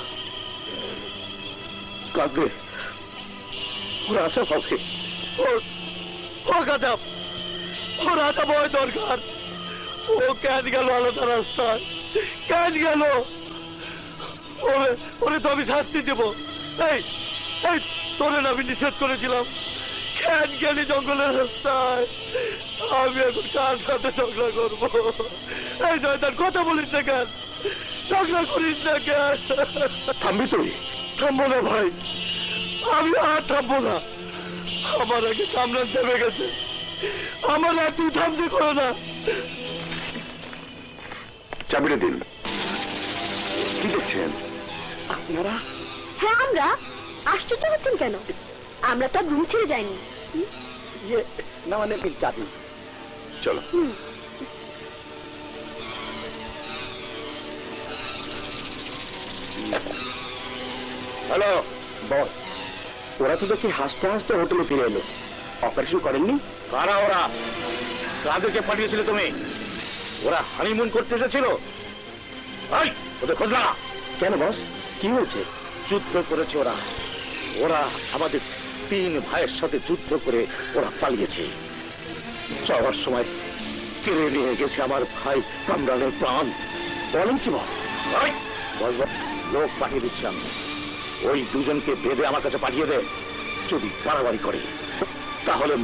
কাঁদবে, ওরা আশা পাবে। ও কাদাম, ওর আটা বয় দরকার। ও কেন গেল আলাদা রাস্তায়, কেন গেল? ওরে তো আমি শাস্তি দেবো। এই এই তোরে না আমি নিষেধ করেছিলাম, কেন গেলি জঙ্গলের রাস্তায়? আমি এখন কার সাথে ঝগড়া করবো? এই জয়দার কথা বলিস না কেন? ঝগড়া করিস না কেন? থামবি তুই? থামবো না ভাই, আমি আর থামবো না। আমার আগে কামরান থেমে গেছে, আমার আর তুই থামতে করো না। চাবিটা দিন। কি দেখছেন আপনারা? হ্যাঁ আমরা। আশ্চর্য হচ্ছেন কেন? আমরা তো রুম ছেড়ে যাইনি। ইয়ে না, মানে চাবি। চলো। হ্যালো বস, ওরা তো দেখি হাসতে হাসতে হোটেলে ফিরে এলো। অপারেশন করেননি? কারা ওরা? কাদেরকে পাঠিয়েছিলে তুমি? ওরা হানিমুন করতে এসেছিল? এই, ওদের খোঁজ না। কেন বস, কি হয়েছে? যুদ্ধ করেছে ওরা। ওরা আমাদের 3 ভাইয়ের সাথে যুদ্ধ করে ওরা পালিয়েছে। যাওয়ার সময় কেড়ে নিয়ে গেছে আমার ভাই কামরানের প্রাণ। বলেন কি বস? এই, বস, লোক পাঠিয়ে দিচ্ছিলাম, ওই দুজনকে বেঁধে আমার কাছে পাঠিয়ে দে। যদি বাড়াবাড়ি করে তাহলে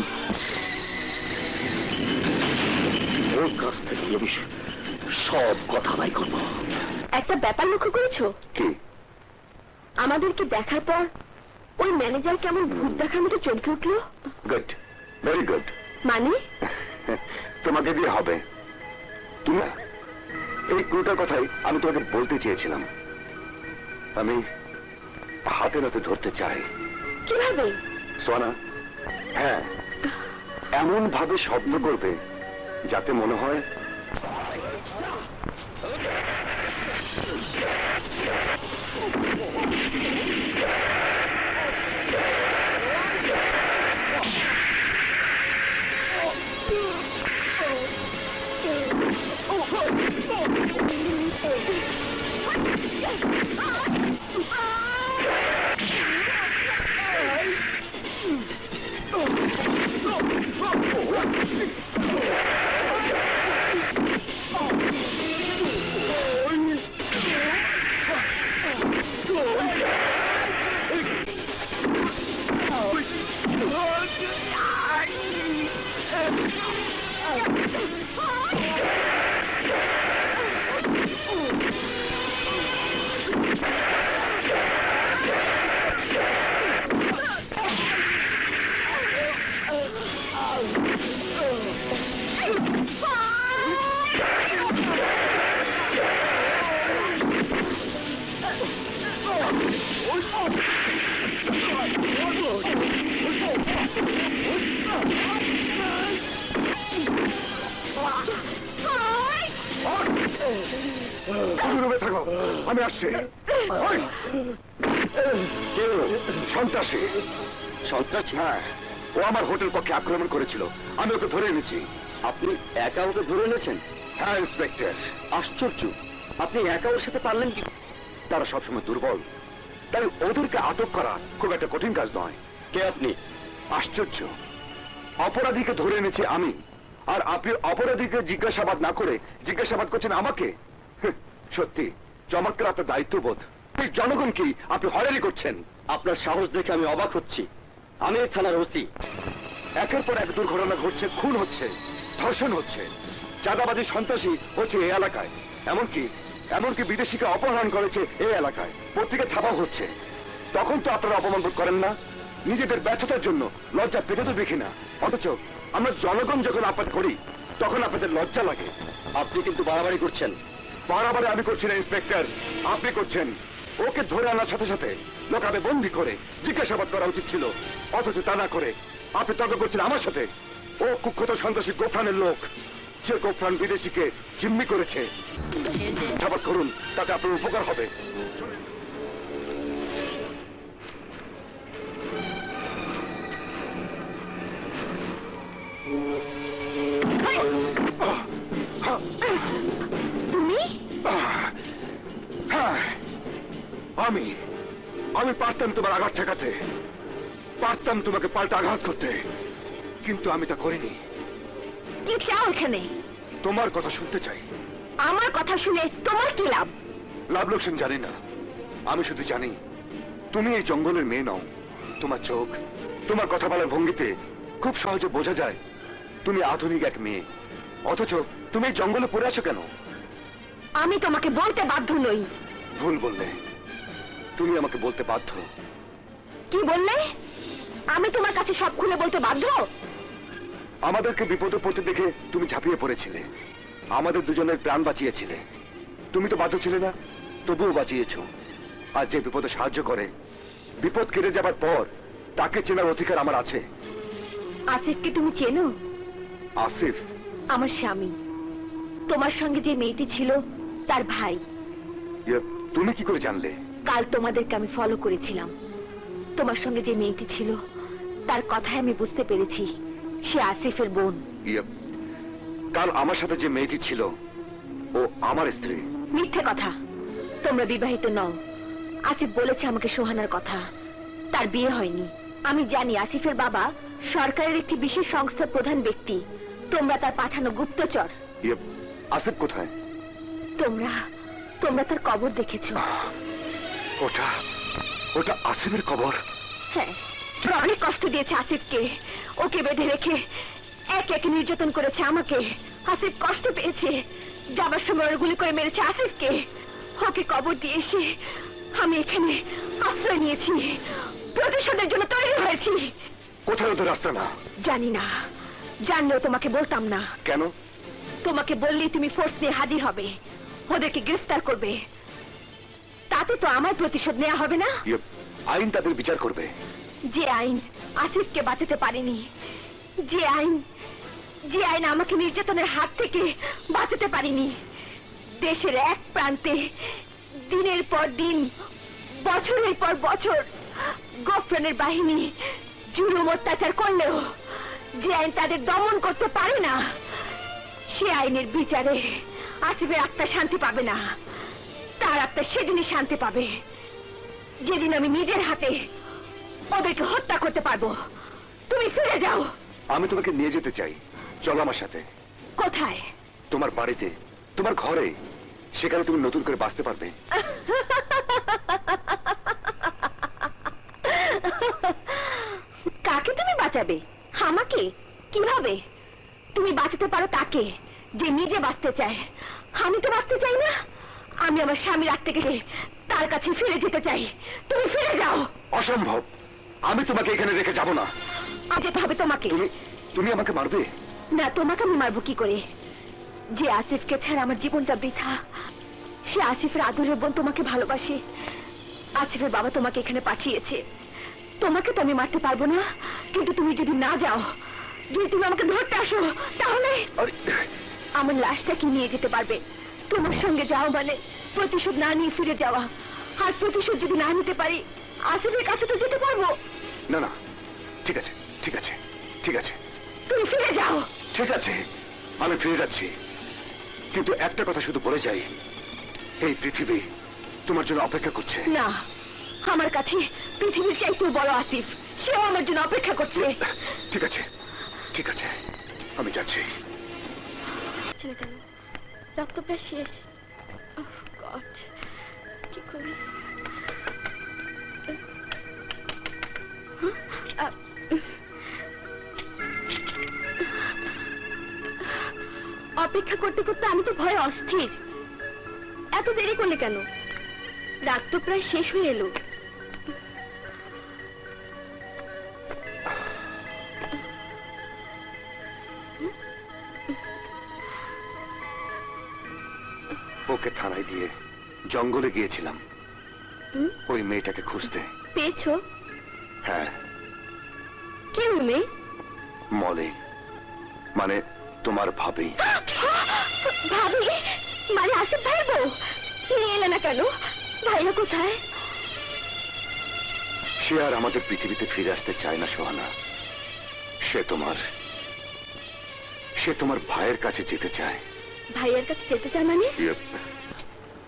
ওর কাছ থেকে এ বিষয়ে সব কথা নাই করবো। একটা ব্যাপার লক্ষ্য করেছো? কি? আমাদেরকে দেখার পর ওই ম্যানেজার কেমন ভূত দেখার মতো চমকে উঠলো। Good, very good. মানে তোমাকে দিয়ে হবে। তুমি এই ক্রুটার কথাই আমি তোমাকে বলতে চেয়েছিলাম। আমি হাতে নাতে ধরতে চাই। কিভাবে? সোনা, হ্যাঁ, এমন ভাবে শব্দ করবে যাতে মনে হয় থাকো, আমি আসছি। সন্ত্রাসী। সন্ত্রাসী? হ্যাঁ, ও আমার হোটেল পক্ষে আক্রমণ করেছিল, আমি ওকে ধরে এনেছি। আপনি একা ওকে ধরে এনেছেন? হ্যাঁ ইন্সপেক্টর। আশ্চর্য, আপনি একা ওর সাথে পারলেন কি? তারা সবসময় দুর্বল, তাই ওদেরকে আটক করা খুব একটা কঠিন কাজ নয়। কে আপনি? আশ্চর্য, অপরাধীকে ধরে এনেছি আমি, আর আপনি অপরাধীকে জিজ্ঞাসাবাদ না করে জিজ্ঞাসাবাদ করছেন আমাকে? সত্যি চমৎকার আপনার দায়িত্ববোধ। এই জনগণ কি আপনি হয়রানি করছেন? আপনার সাহস দেখে আমি অবাক হচ্ছি। আমি এই থানার ওসি। একের পর এক দুর্ঘটনা ঘটছে, খুন হচ্ছে, ধর্ষণ হচ্ছে, চাঁদাবাজি সন্ত্রাসী হচ্ছে এই এলাকায়। এমনকি এমনকি বিদেশিকে অপহরণ করেছে এই এলাকায়, পত্রিকা ছাপাও হচ্ছে। তখন তো আপনারা অপমান বোধ করেন না? নিজেদের ব্যর্থতার জন্য লজ্জা পেতে তো দেখি না, অথচ আমরা জনগণ যখন আপাত করি তখন আপনাদের লজ্জা লাগে। আপনি কিন্তু বাড়াবাড়ি করছেন। বাড়াবাড়ি আমি করছি না ইন্সপেক্টর, আপনি করছেন। ওকে ধরে আনার সাথে সাথে লোকাবে বন্দি করে জিজ্ঞাসাবাদ করা উচিত ছিল, অথচ তা না করে আপনি তর্ক করছেন আমার সাথে। ও কুখ্যাত সন্ত্রাসী গোফরানের লোক, যে গোফরান বিদেশিকে জিম্মি করেছে। জিজ্ঞাসাবাদ করুন, তাতে আপনার উপকার হবে। তুমি হ্যাঁ, আমি আমি পারতাম তোমার আঘাত ঠেকাতে, পারতাম তোমাকে পাল্টা আঘাত করতে, কিন্তু আমি তা করিনি। কি চাও এখানে? তোমার কথা শুনতে চাই। আমার কথা শুনে তোমার কি লাভ? লাভ লোকসান জানি না, আমি শুধু জানি তুমি এই জঙ্গলের মেয়ে নও। তোমার চোখ, তোমার কথা বলার ভঙ্গিতে খুব সহজে বোঝা যায় তুমি আধুনিক এক মেয়ে, অথচ তুমি এই জঙ্গলে পড়ে আছো কেন? আমি তোমাকে বলতে বাধ্য নই। ভুল বললে, তুমি আমাকে বলতে বাধ্য। কি বললে? আমি তোমার কাছে সব খুলে বলতে বাধ্য? আমাদেরকে বিপদে পড়তে দেখে তুমি ঝাঁপিয়ে পড়েছিলে, আমাদের দুজনের প্রাণ বাঁচিয়েছিলে। তুমি তো বাধ্য ছিলে না, তবুও বাঁচিয়েছো। আর যে বিপদে সাহায্য করে, বিপদ কেটে যাবার পর তাকে চেনার অধিকার আমার আছে। আসিফকে তুমি চেনো? আসিফ আমার স্বামী। তোমার সঙ্গে যে মেয়েটি ছিল তার ভাই। ইয়ে, তুমি কি করে জানলে? কাল তোমাদেরকে আমি ফলো করেছিলাম। তোমার সঙ্গে যে মেয়েটি ছিল তার কথায় আমি বুঝতে পেরেছি সে আসিফের বোন। ইয়ে, কাল আমার সাথে যে মেয়েটি ছিল ও আমার স্ত্রী। মিথ্যে কথা, তোমরা বিবাহিত নও। আসিফ বলেছে আমাকে সোহানার কথা, তার বিয়ে হয়নি। আমি জানি আসিফের বাবা সরকারের একটি বিশেষ সংস্থার প্রধান ব্যক্তি। তোমরা তার পাঠানো গুপ্তচর। ইয়ে, আসিফ কোথায়? তোমরা তোমরা তার কবর দেখেছো? ওটা ওটা আসিফের কবর? হ্যাঁ, ওরা অনেক কষ্ট দিয়েছে আসিফকে। ওকে বেঁধে রেখে এক একে নির্যাতন করেছে আমাকে। আসিফ কষ্ট পেয়েছে, যাবার সময় ওরা গুলি করে মেরেছে আসিফকে। ওকে কবর দিয়ে এসে আমি এখানে আশ্রয় নিয়েছি, প্রতিশোধের জন্য তৈরি হয়েছি। কোথায় ওদের রাস্তা? না জানি না, জানলেও তোমাকে বলতাম না। কেন? তোমাকে বললেই তুমি ফোর্স নিয়ে হাজির হবে, ওদেরকে গ্রেফতার করবে। তাতে তো আমার প্রতিশোধ নেওয়া হবে না? ইয়ে, আইন তাদের বিচার করবে। যে আইন আসিফকে বাঁচাতে পারেনি, যে আইন আমাকে নির্যাতনের হাত থেকে বাঁচাতে পারেনি, দেশের এক প্রান্তে দিনের পর দিন, বছরের পর বছর গোফরানের বাহিনী জুলুম অত্যাচার করলেও যে আইন তাদের দমন করতে পারে না, সে আইনের বিচারে আসিফের আত্মা শান্তি পাবে না। তার আত্মা সেদিনই শান্তি পাবে যেদিন আমি নিজের হাতে ওদেরকে হত্যা করতে পারবো। তুমি ফিরে যাও। আমি তোমাকে নিয়ে যেতে চাই, চলো আমার সাথে। কোথায়? তোমার বাড়িতে, তোমার ঘরে। সেখানে তুমি নতুন করে বাঁচতে পারবে। কাকে তুমি বাঁচাবে? আমাকে? কিভাবে? তুমি বাঁচাতে পারো তাকে যে নিজে বাঁচতে চায়। আমি তো বাঁচতে চাই না। আমি আমার স্বামীর আত্মা থেকে তার কাছে ফিরে যেতে চাই। তুমি ফিরে যাও। অসম্ভব, আমি তোমাকে এখানে রেখে যাব না। যেতে হবে তোমাকে। তুমি আমাকে মারবে? না, তোমাকে আমি মারবো কি করে? যে আসিফকে ছাড়া আমার জীবনটা বৃথা। সে আসিফের আদরের বোন তোমাকে ভালোবাসে। আসিফের বাবা তোমাকে এখানে পাঠিয়েছে। তোমাকে তো আমি মারতে পারবো না, কিন্তু তুমি যদি না যাও, যদি তুমি আমাকে ধরতে আসো, তাহলে আমার লাশটা কি নিয়ে যেতে পারবে? তোমার সঙ্গে যাও মানে প্রতিশোধ না নিয়ে ফিরে যাওয়া। আর প্রতিশোধ যদি না নিতে পারি, আসিফের কাছে তো যেতে পারবো না। না, ঠিক আছে, ঠিক আছে, ঠিক আছে। তুমি ফিরে যাও। ঠিক আছে, আমি ফিরে যাচ্ছি, কিন্তু একটা কথা শুধু বলে যাই, এই পৃথিবী তোমার জন্য অপেক্ষা করছে। না, আমার কাছে পৃথিবীর চাইতেও বড় আসিফ, সেও আমার জন্য অপেক্ষা করছে। ঠিক আছে, ঠিক আছে, আমি যাচ্ছি। ছেড়ে গেল, রক্ত প্রায় শেষ। গড, কি করি? অপেক্ষা করতে করতে আমি তো ভয়ে অস্থির। এত দেরি করলে কেন? রাত তো প্রায় শেষ হয়ে এলো। ওকে থানায় দিয়ে জঙ্গলে গিয়েছিলাম হুম? ওই মেয়েটাকে খুঁজতে। পেয়েছো? হ্যাঁ, কেউ মেয়ে? মলে, মানে তোমার ভাবি। ভাবি? মানে আসিফ ভাইয়ের বউ? নিয়ে এলে না কেন? ভাইয়া কোথায়? সে আর আমাদের পৃথিবীতে ফিরে আসতে চায় না সোহানা। সে তোমার ভাইয়ের কাছে যেতে চায়। ভাইয়ার কাছে যেতে চায় মানে? Yep.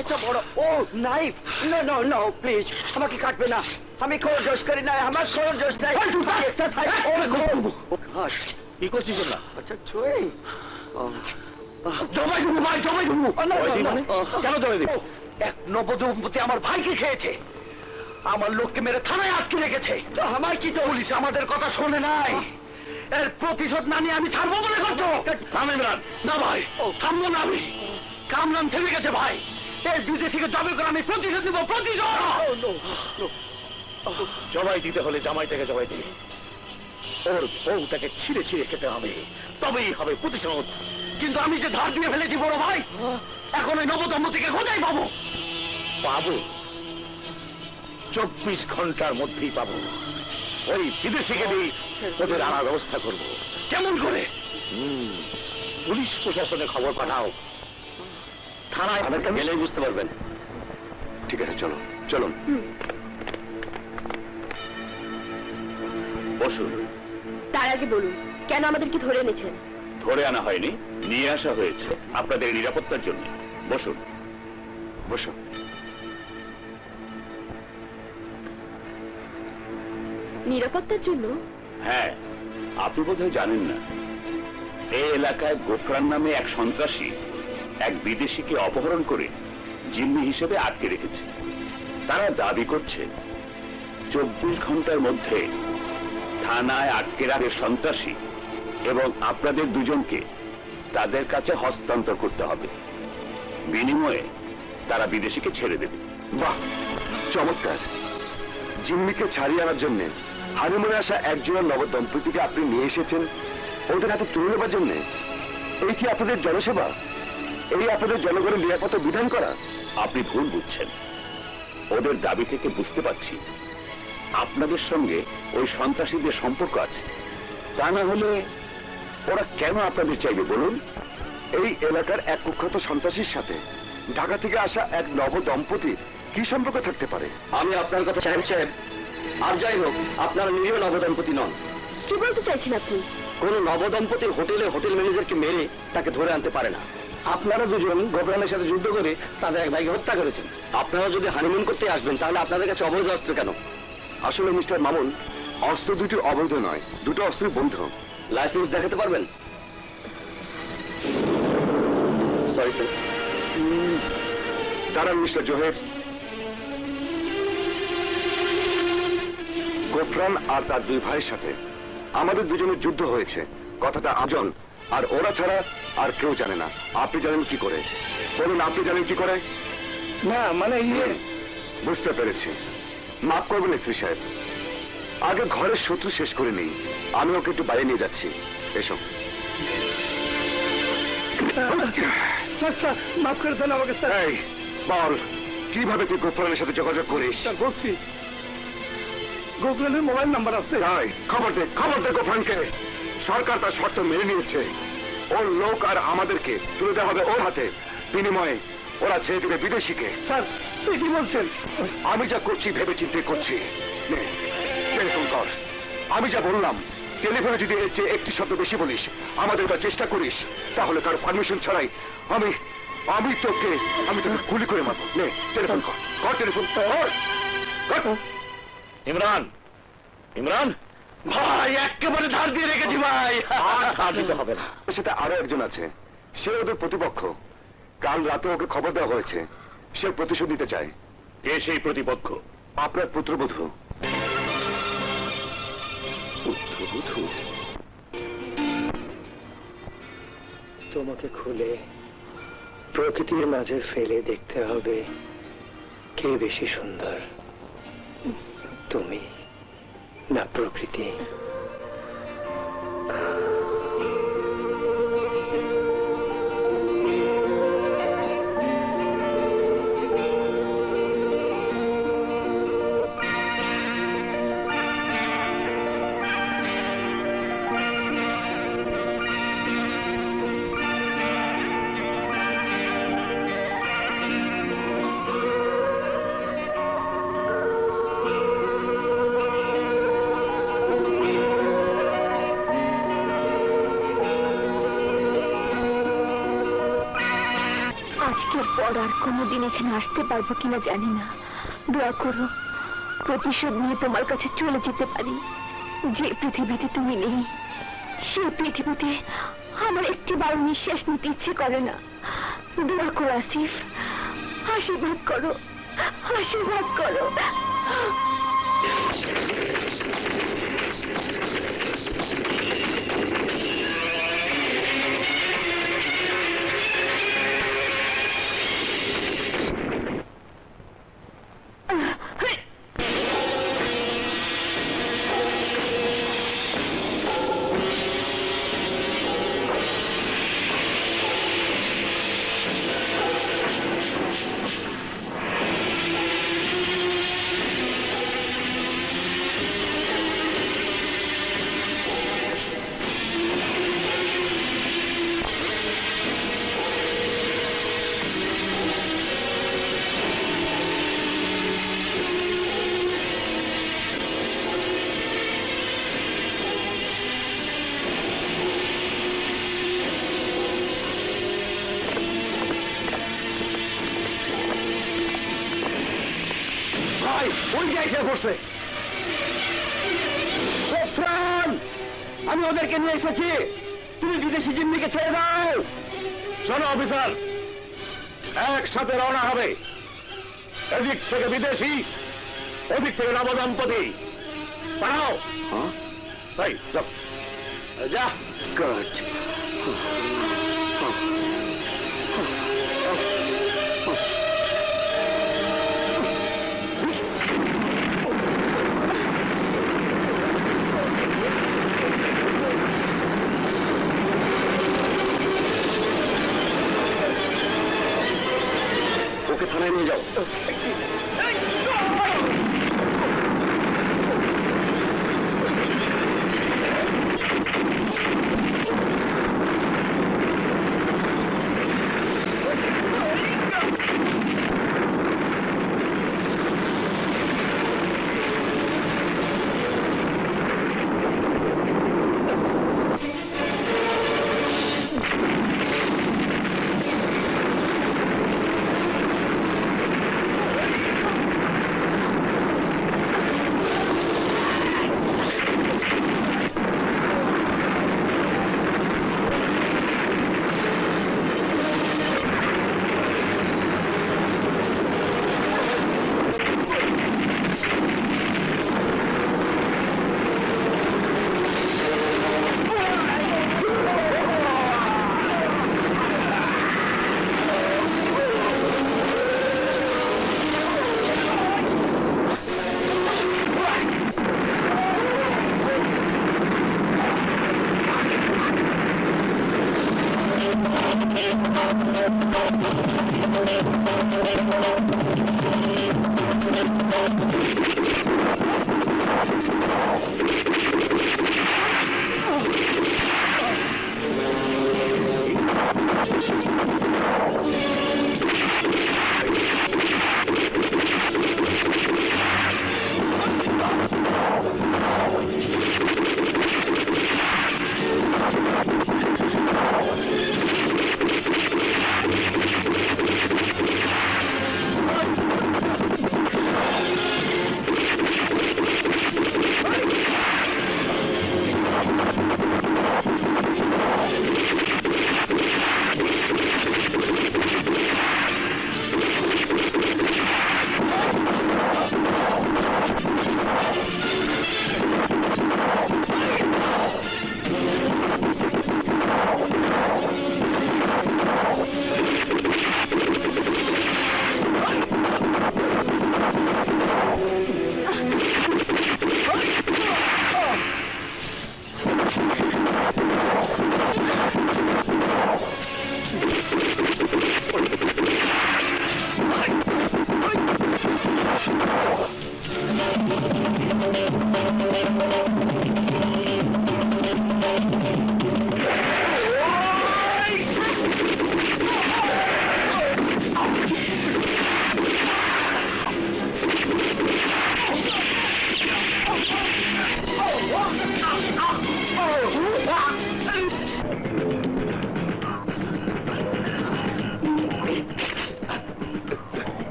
এটা বড় ও knife. No no no please, আমাকে কাটবে না। আমি কোন দোষ করি নাই, আমার কোন দোষ নাই। এক্সারসাইজ ঘাস কি করছিস না? আচ্ছা ছুঁয়ে জমাই দেবো ভাই, জমাই দেবো। কেন জমাই দেবো? এক নবদম্পতি আমার ভাইকে খেয়েছে, আমার লোককে মেরে থানায় আটকে রেখেছে। তো আমার কি তো পুলিশ আমাদের কথা শোনে নাই। এর প্রতিশোধ না নিয়ে আমি ছাড়বো বলে করছো? ইমরান, না ভাই, থামবো না আমি। কামরান থেমে গেছে ভাই। এই বিদেশিকে জবে করে আমি প্রতিশোধ নিব, প্রতিশোধ। জবাই দিতে হলে জামাইটাকে জবাই দিবে, ওর বউটাকে ছিঁড়ে ছিঁড়ে খেতে হবে, তবেই হবে প্রতিশোধ। কিন্তু আমি যে ধার দিয়ে ফেলেছি বড় ভাই, এখন ওই নবদম্পতিকে খোঁজাই পাবো। পাবো, 24 ঘন্টার মধ্যেই পাবো। ওই বিদেশিকে দিয়ে ওদের আনার ব্যবস্থা করবো। কেমন করে? পুলিশ প্রশাসনে খবর পাঠাও, থানায় গেলেই বুঝতে পারবেন। ঠিক আছে, চলো চলুন। বসুন। তার আগে বলুন, কেন আমাদেরকে ধরে এনেছেন? ধরে আনা হয়নি, নিয়ে আসা হয়েছে আপনাদের নিরাপত্তার জন্য। বসুন। বসো। নিরাপত্তার জন্য? হ্যাঁ, আপনি বোধহয় জানেন না, এই এলাকায় গোফরান নামে এক সন্ত্রাসী এক বিদেশিকে অপহরণ করে জিম্মি হিসেবে আটকে রেখেছে। তারা দাবি করছে 24 ঘন্টার মধ্যে থানায় আটকে রাখে সন্ত্রাসী এবং আপনাদের দুজনকে তাদের কাছে হস্তান্তর করতে হবে। বিনিময়ে তারা বিদেশিকে ছেড়ে দেবে। বাহ, চমৎকার। জিম্মিকে ছাড়িয়ে আনার জন্য হানিমুনে আসা একজোড়া নবদম্পতিকে আপনি নিয়ে এসেছেন ওদের হাতে তুলে নেবার জন্য। এই কি আপনাদের জনসেবা? এই আপনাদের জনগণের নিরাপত্তা বিধান করা? আপনি ভুল বুঝছেন। ওদের দাবি থেকে বুঝতে পারছি আপনাদের সঙ্গে ওই সন্ত্রাসীদের সম্পর্ক আছে। তা না হলে ওরা কেন আপনাদের চাইবে বলুন? এই এলাকার এক কুখ্যাত সন্ত্রাসীর সাথে ঢাকা থেকে আসা এক নবদম্পতির কি সম্পর্ক থাকতে পারে? আমি আপনার কথা সাহেব সাহেব, আর যাই হোক, আপনারা নিজেও নবদম্পতি নন। কি বলতে চাইছেন আপনি? কোন নবদম্পতি হোটেল ম্যানেজারকে মেরে তাকে ধরে আনতে পারে না। আপনারা দুজন গোপরানের সাথে যুদ্ধ করে তাদের এক ভাইকে হত্যা করেছেন। আপনারা যদি হানিমুন করতে আসবেন তাহলে আপনাদের কাছে অবৈধ অস্ত্র কেন? আসলে মিস্টার মামুন, অস্ত্র দুটি অবৈধ নয়, দুটো অস্ত্রই বৈধ। লাইসেন্স দেখাতে পারবেন? Sorry sir. দাঁড়ান মিস্টার জোহের। গোফরান আর তার দুই ভাইয়ের সাথে আমাদের দুজনের যুদ্ধ হয়েছে, কথাটা আজন, আর ওরা ছাড়া আর কেউ জানে না। আপনি জানেন কি করে? বলুন, আপনি জানেন কি করে? না মানে বুঝতে পেরেছি। মাফ করবেন এসপি সাহেব, আগে ঘরের শত্রু শেষ করে নেই। আমি ওকে একটু বাইরে নিয়ে যাচ্ছি। এসো। স্যার স্যার, মাফ করে দেন আমাকে স্যার। এই বল, কিভাবে তুই গোফরানের সাথে যোগাযোগ করিস? স্যার বলছি, গোপনের মোবাইল নাম্বার আছে। তাই খবর দে গোফরানকে। সরকার তার শর্ত মেনে নিয়েছে। ওর লোক আর আমাদেরকে তুলে দেওয়া হবে ওর হাতে। বিনিময়ে ওরা ছেড়ে দেবে বিদেশিকে। স্যার তুই কি বলছেন? আমি যা করছি ভেবে চিন্তে করছি। নে, টেলিফোন কর। আমি যা বললাম, টেলিফোনে যদি এর চেয়ে একটি শব্দ বেশি বলিস, আমাদের ওটা চেষ্টা করিস, তাহলে কার পারমিশন ছাড়াই আমি তোকে গুলি করে মারবো। নে, টেলিফোন কর। টেলিফোন কর। ইমরান, ইমরান ভাই একেবারে ধার দিয়ে রেখেছি ভাই। আর ধার দিতে হবে না। ওর সাথে আরো একজন আছে, সে ওদের প্রতিপক্ষ। কাল রাতে ওকে খবর দেওয়া হয়েছে, সে প্রতিশোধ নিতে চায়। কে সেই প্রতিপক্ষ? আপনার পুত্রবধূ। পুত্রবধূ? তোমাকে খুলে প্রকৃতির মাঝে ফেলে দেখতে হবে কে বেশি সুন্দর, তুমি না প্রকৃতি। আজকের পর আর কোনোদিন এখানে আসতে পারবো কিনা জানি না। দোয়া করো প্রতিশোধ নিয়ে তোমার কাছে চলে যেতে পারি। যে পৃথিবীতে তুমি নেই সেই পৃথিবীতে আমার একটি বার নিঃশ্বাস নিতে ইচ্ছে করে না। দোয়া করো আসিফ, আশীর্বাদ করো, আশীর্বাদ করো। আমি ওদেরকে নিয়ে এসেছি, তুমি বিদেশি জিম্মিকে ছেড়ে দাও। শোনো অফিসার, একসাথে রওনা হবে। এদিক থেকে বিদেশি, ওদিক থেকে নবদম্পতি। পাঠাও। তাই যা গুড। ওকে থানায় নিয়ে যাও।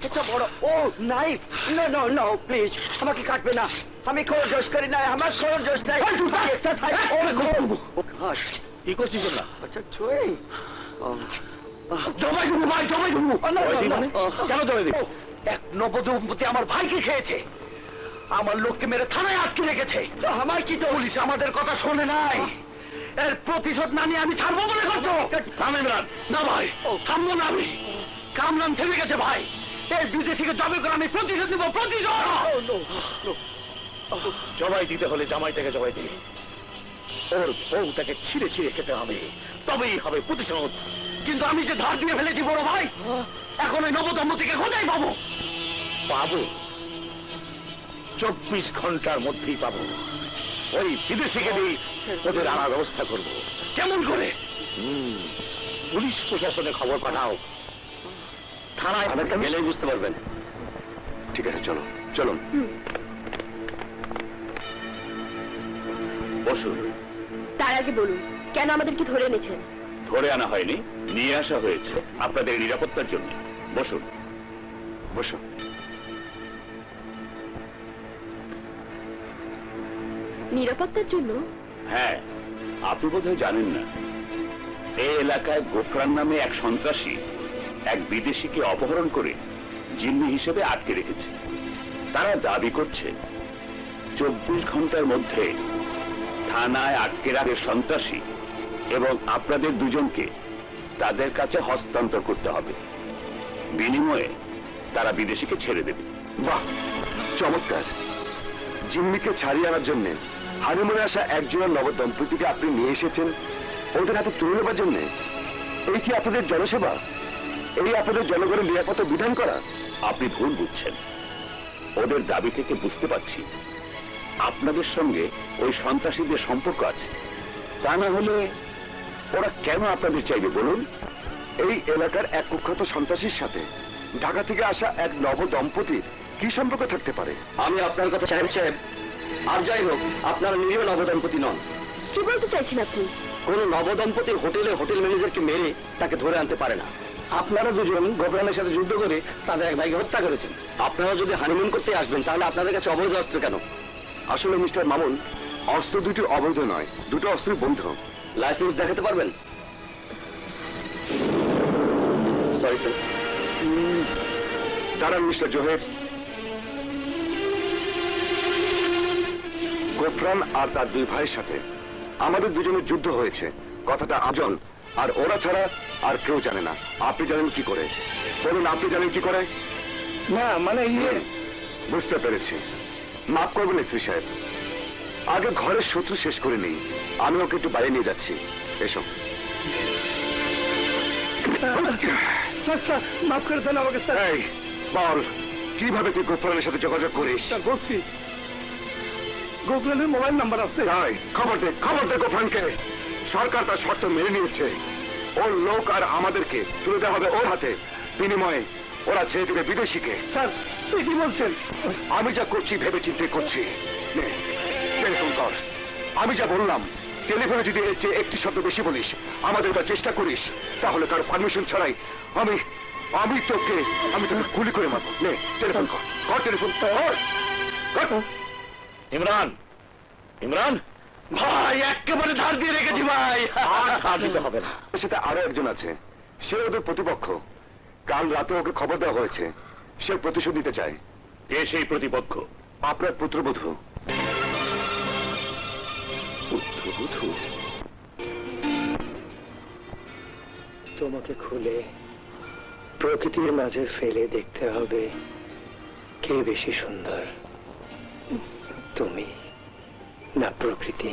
এটা বড় ও knife no no no please আমাকে কাটবে না আমি কোন দোষ করি না আমার কোন দোষ নাই এক্সারসাইজ কি করছিস না? আচ্ছা ছুঁই জবাই দেবো ভাই, জবাই দেবো। কেন জবাই দিবি? এক নবদম্পতি আমার ভাইকে খেয়েছে আমার লোককে মেরে থানায় আটকে রেখেছে আমার কি পুলিশ আমাদের কথা শোনে নাই এর প্রতিশোধ না নিয়ে আমি ছাড়বো মনে করছো থাম ইমরান। না ভাই থামবো না আমি কামরান থেমে গেছে ভাই এই বিদেশিকে জবে করে আমি প্রতিশোধ নিবো প্রতিশোধ জবাই দিতে হলে জামাইটাকে জবাই দিবি, ওর বউটাকে ছিঁড়ে ছিঁড়ে খেতে হবে, তবেই হবে প্রতিশোধ। কিন্তু আমি যে ধার দিয়ে ফেলেছি বড় ভাই এখন ওই নবদম্পতিকে কোথায় পাবো পাবো 24 ঘন্টার মধ্যেই পাবো। ওই বিদেশিকে দিয়ে ওদের আনার ব্যবস্থা করব। কেমন করে পুলিশ প্রশাসনে খবর পাঠাও, থানায় গেলেই বুঝতে পারবেন। ঠিক আছে চলো চলুন বসুন। তার আগে বলুন কেন আমাদেরকে ধরে এনেছেন ধরে আনা হয়নি, নিয়ে আসা হয়েছে আপনাদের নিরাপত্তার জন্য। বসুন বসুন। নিরাপত্তার জন্য হ্যাঁ, আপনি বোধহয় জানেন না, এই এলাকায় গোফরান নামে এক সন্ত্রাসী এক বিদেশিকে অপহরণ করে জিম্মি হিসেবে আটকে রেখেছে। তারা দাবি করছে 24 ঘন্টার মধ্যে থানায় আটকে রাখে সন্ত্রাসী এবং আপনাদের দুজনকে তাদের কাছে হস্তান্তর করতে হবে। বিনিময়ে তারা বিদেশিকে ছেড়ে দেবে। বাহ, চমৎকার! জিম্মিকে ছাড়িয়ে আনার জন্য হানিমুনে আসা একজন নবদম্পতিকে আপনি নিয়ে এসেছেন ওদের হাতে তুলে নেবার জন্য। এই কি আপনাদের জনসেবা? এই আপনাদের জনগণের নিরাপত্তা বিধান করা? আপনি ভুল বুঝছেন। ওদের দাবি থেকে বুঝতে পারছি আপনাদের সঙ্গে ওই সন্ত্রাসীদের সম্পর্ক আছে। তা না হলে ওরা কেন আপনাদের চাইবে বলুন? এই এলাকার এক কুখ্যাত সন্ত্রাসীর সাথে ঢাকা থেকে আসা এক নবদম্পতির কি সম্পর্ক থাকতে পারে? আমি আপনার কথা সাহেব সাহেব আর যাই হোক আপনারা নিরীহ নবদম্পতি নন। কি বলতে চাইছেন আপনি কোন নবদম্পতি হোটেল ম্যানেজারকে মেরে তাকে ধরে আনতে পারে না। আপনারা দুজন গোফরানের সাথে যুদ্ধ করে তাদের এক ভাইকে হত্যা করেছেন। আপনারা যদি হানিমুন করতে আসবেন তাহলে আপনাদের কাছে অবৈধ অস্ত্র কেন? আসলে মিস্টার মামুন, অস্ত্র দুটি অবৈধ নয়, দুটো অস্ত্রই বৈধ। লাইসেন্স দেখাতে পারবেন? Sorry sir. দাঁড়ান মিস্টার জোহের। গোফরান আর তার দুই ভাইয়ের সাথে আমাদের দুজনের যুদ্ধ হয়েছে, কথাটা আজন আর ওরা ছাড়া আর কেউ জানে না। আপনি জানেন কি করে? বলুন, আপনি জানেন কি করে? না মানে বুঝতে পেরেছি। মাফ করবেন এসপি সাহেব, আগে ঘরের শত্রু শেষ করে নেই। আমি ওকে একটু বাইরে নিয়ে যাচ্ছি। এসো। স্যার মাফ করে দেন আমাকে স্যার। এই বল, কিভাবে তুই গোফরানের সাথে যোগাযোগ করিস? স্যার বলছি, গোফরানের মোবাইল নাম্বার আছে। তাই খবর দে গোফরানকে। সরকার তার শর্ত মেনে নিয়েছে। ওর লোক আর আমাদেরকে তুলে দেওয়া হবে ওর হাতে। বিনিময়ে ওরা ছেড়ে দেবে বিদেশিকে। স্যার কি বলছেন? আমি যা করছি ভেবে চিন্তে করছি। নে, টেলিফোন কর। আমি যা বললাম টেলিফোনে যদি এর চেয়ে একটি শব্দ বেশি বলিস, আমাদের ওটা চেষ্টা করিস, তাহলে কারো পারমিশন ছাড়াই আমি তোকে গুলি করে মারবো। নে টেলিফোন কর টেলিফোন কর। ইমরান, ইমরান ভাই একেবারে ধার দিয়ে রেখেছি ভাই। আর ছাড় দিতে হবে না। সেটা আরো একজন আছে, সে ওদের প্রতিপক্ষ। কাল রাতে ওকে খবর দেওয়া হয়েছে, সে প্রতিশোধ দিতে চায়। কে সেই প্রতিপক্ষ? আপনার পুত্রবধূ। পুত্রবধূ? তোমাকে খুলে প্রকৃতির মাঝে ফেলে দেখতে হবে কে বেশি সুন্দর, তুমি না প্রকৃতি।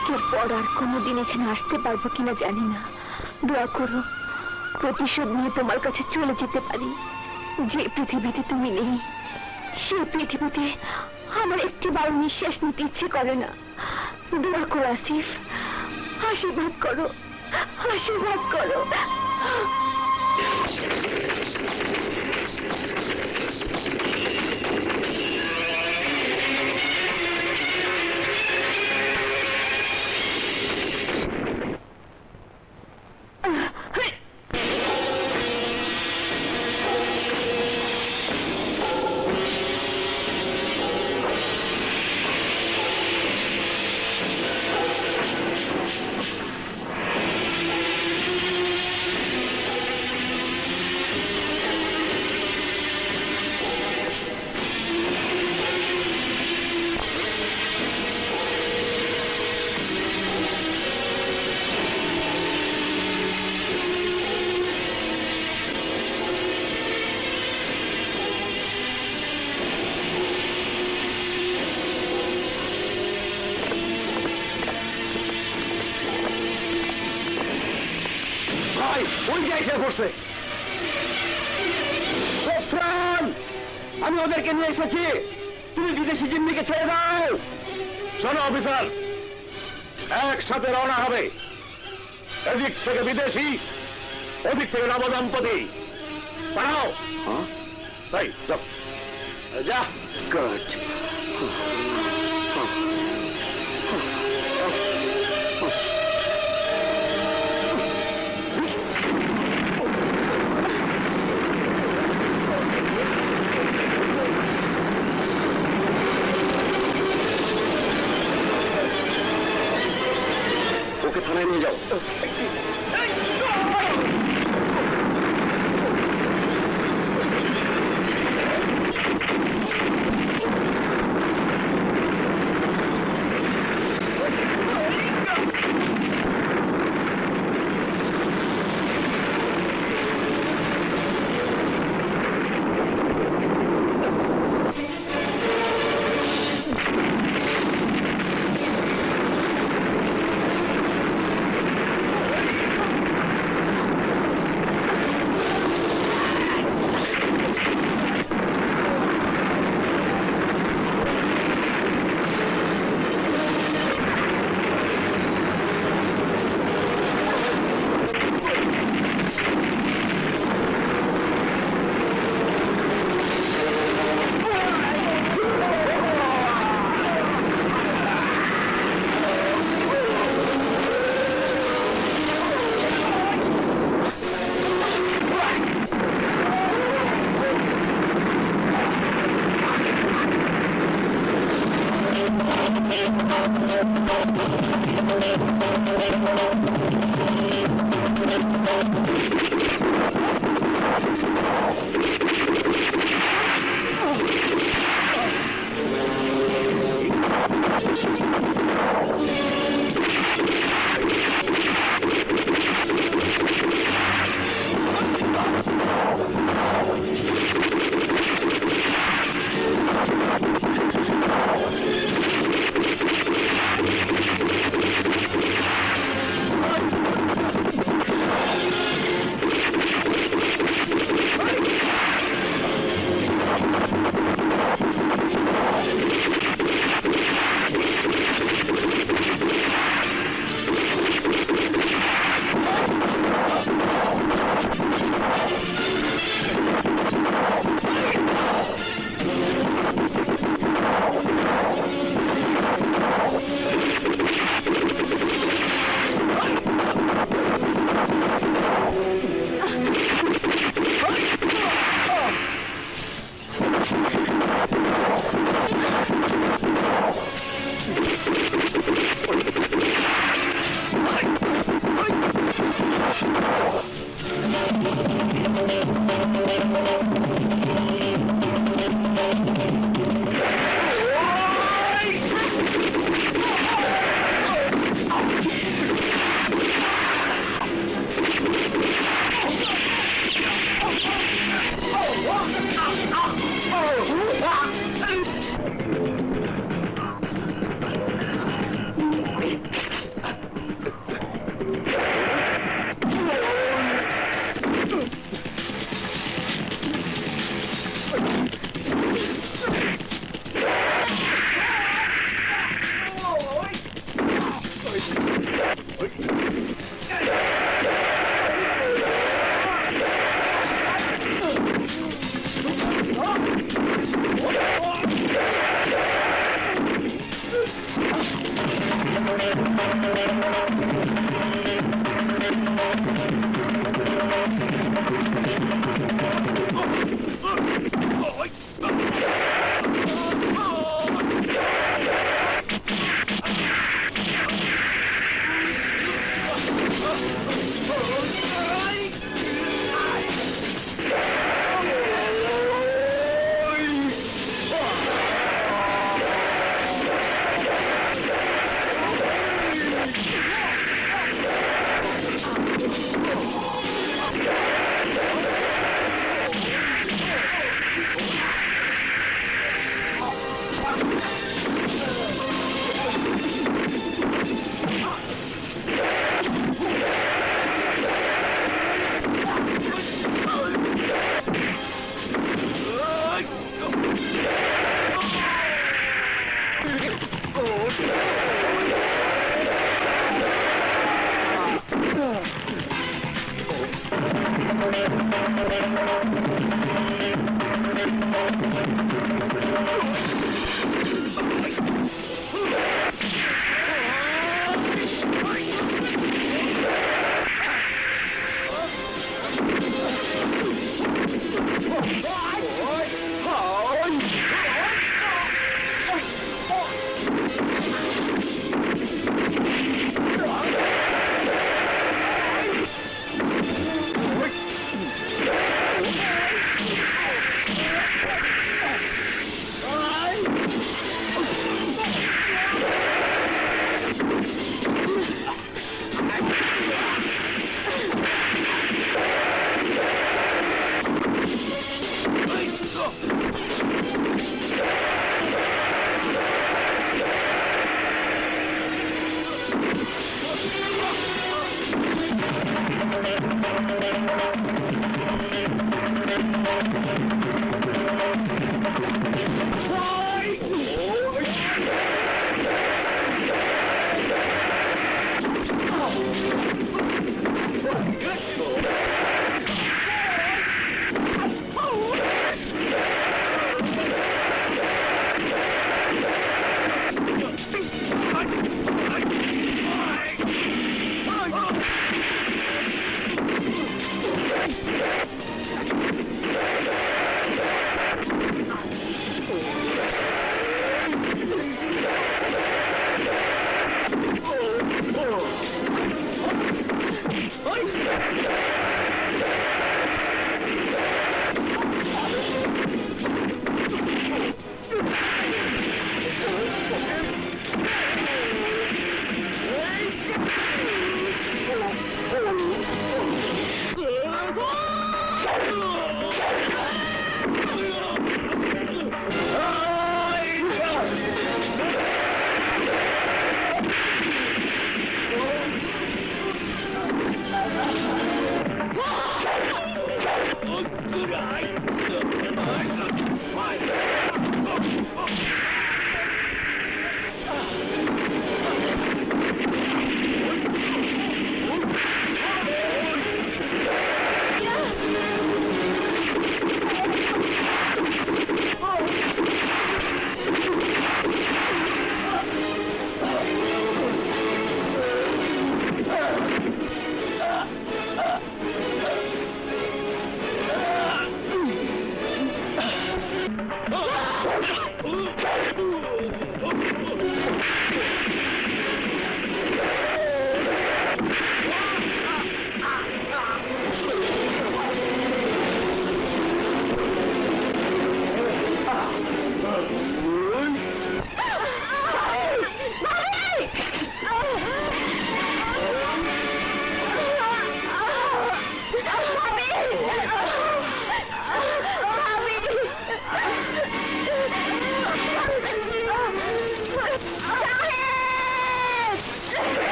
আজকের পর আর কোনোদিন এখানে আসতে পারবো কিনা জানি না। দোয়া করো প্রতিশোধ নিয়ে তোমার কাছে চলে যেতে পারি। যে পৃথিবীতে তুমি নেই সেই পৃথিবীতে আমার একটি বার নিঃশ্বাস নিতে ইচ্ছে করে না। দোয়া করো আসিফ, আশীর্বাদ করো, আশীর্বাদ করো। ভাই ওই যে এসে পড়ছে। গফরান, আমি ওদেরকে নিয়ে এসেছি, তুমি বিদেশি জিম্মিকে ছেড়ে দাও। শোনো অফিসার, একসাথে রওনা হবে। এদিক থেকে বিদেশি, ওদিক থেকে নবদম্পতি। পাঠাও। তাই যাও। যা। গুড। ওকে থানায় নিয়ে যাও।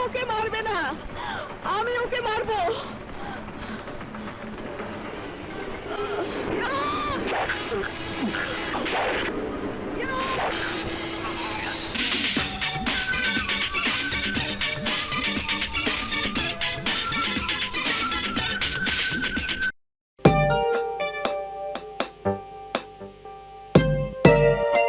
ওকে মারবে না, আমি ওকে মারবো।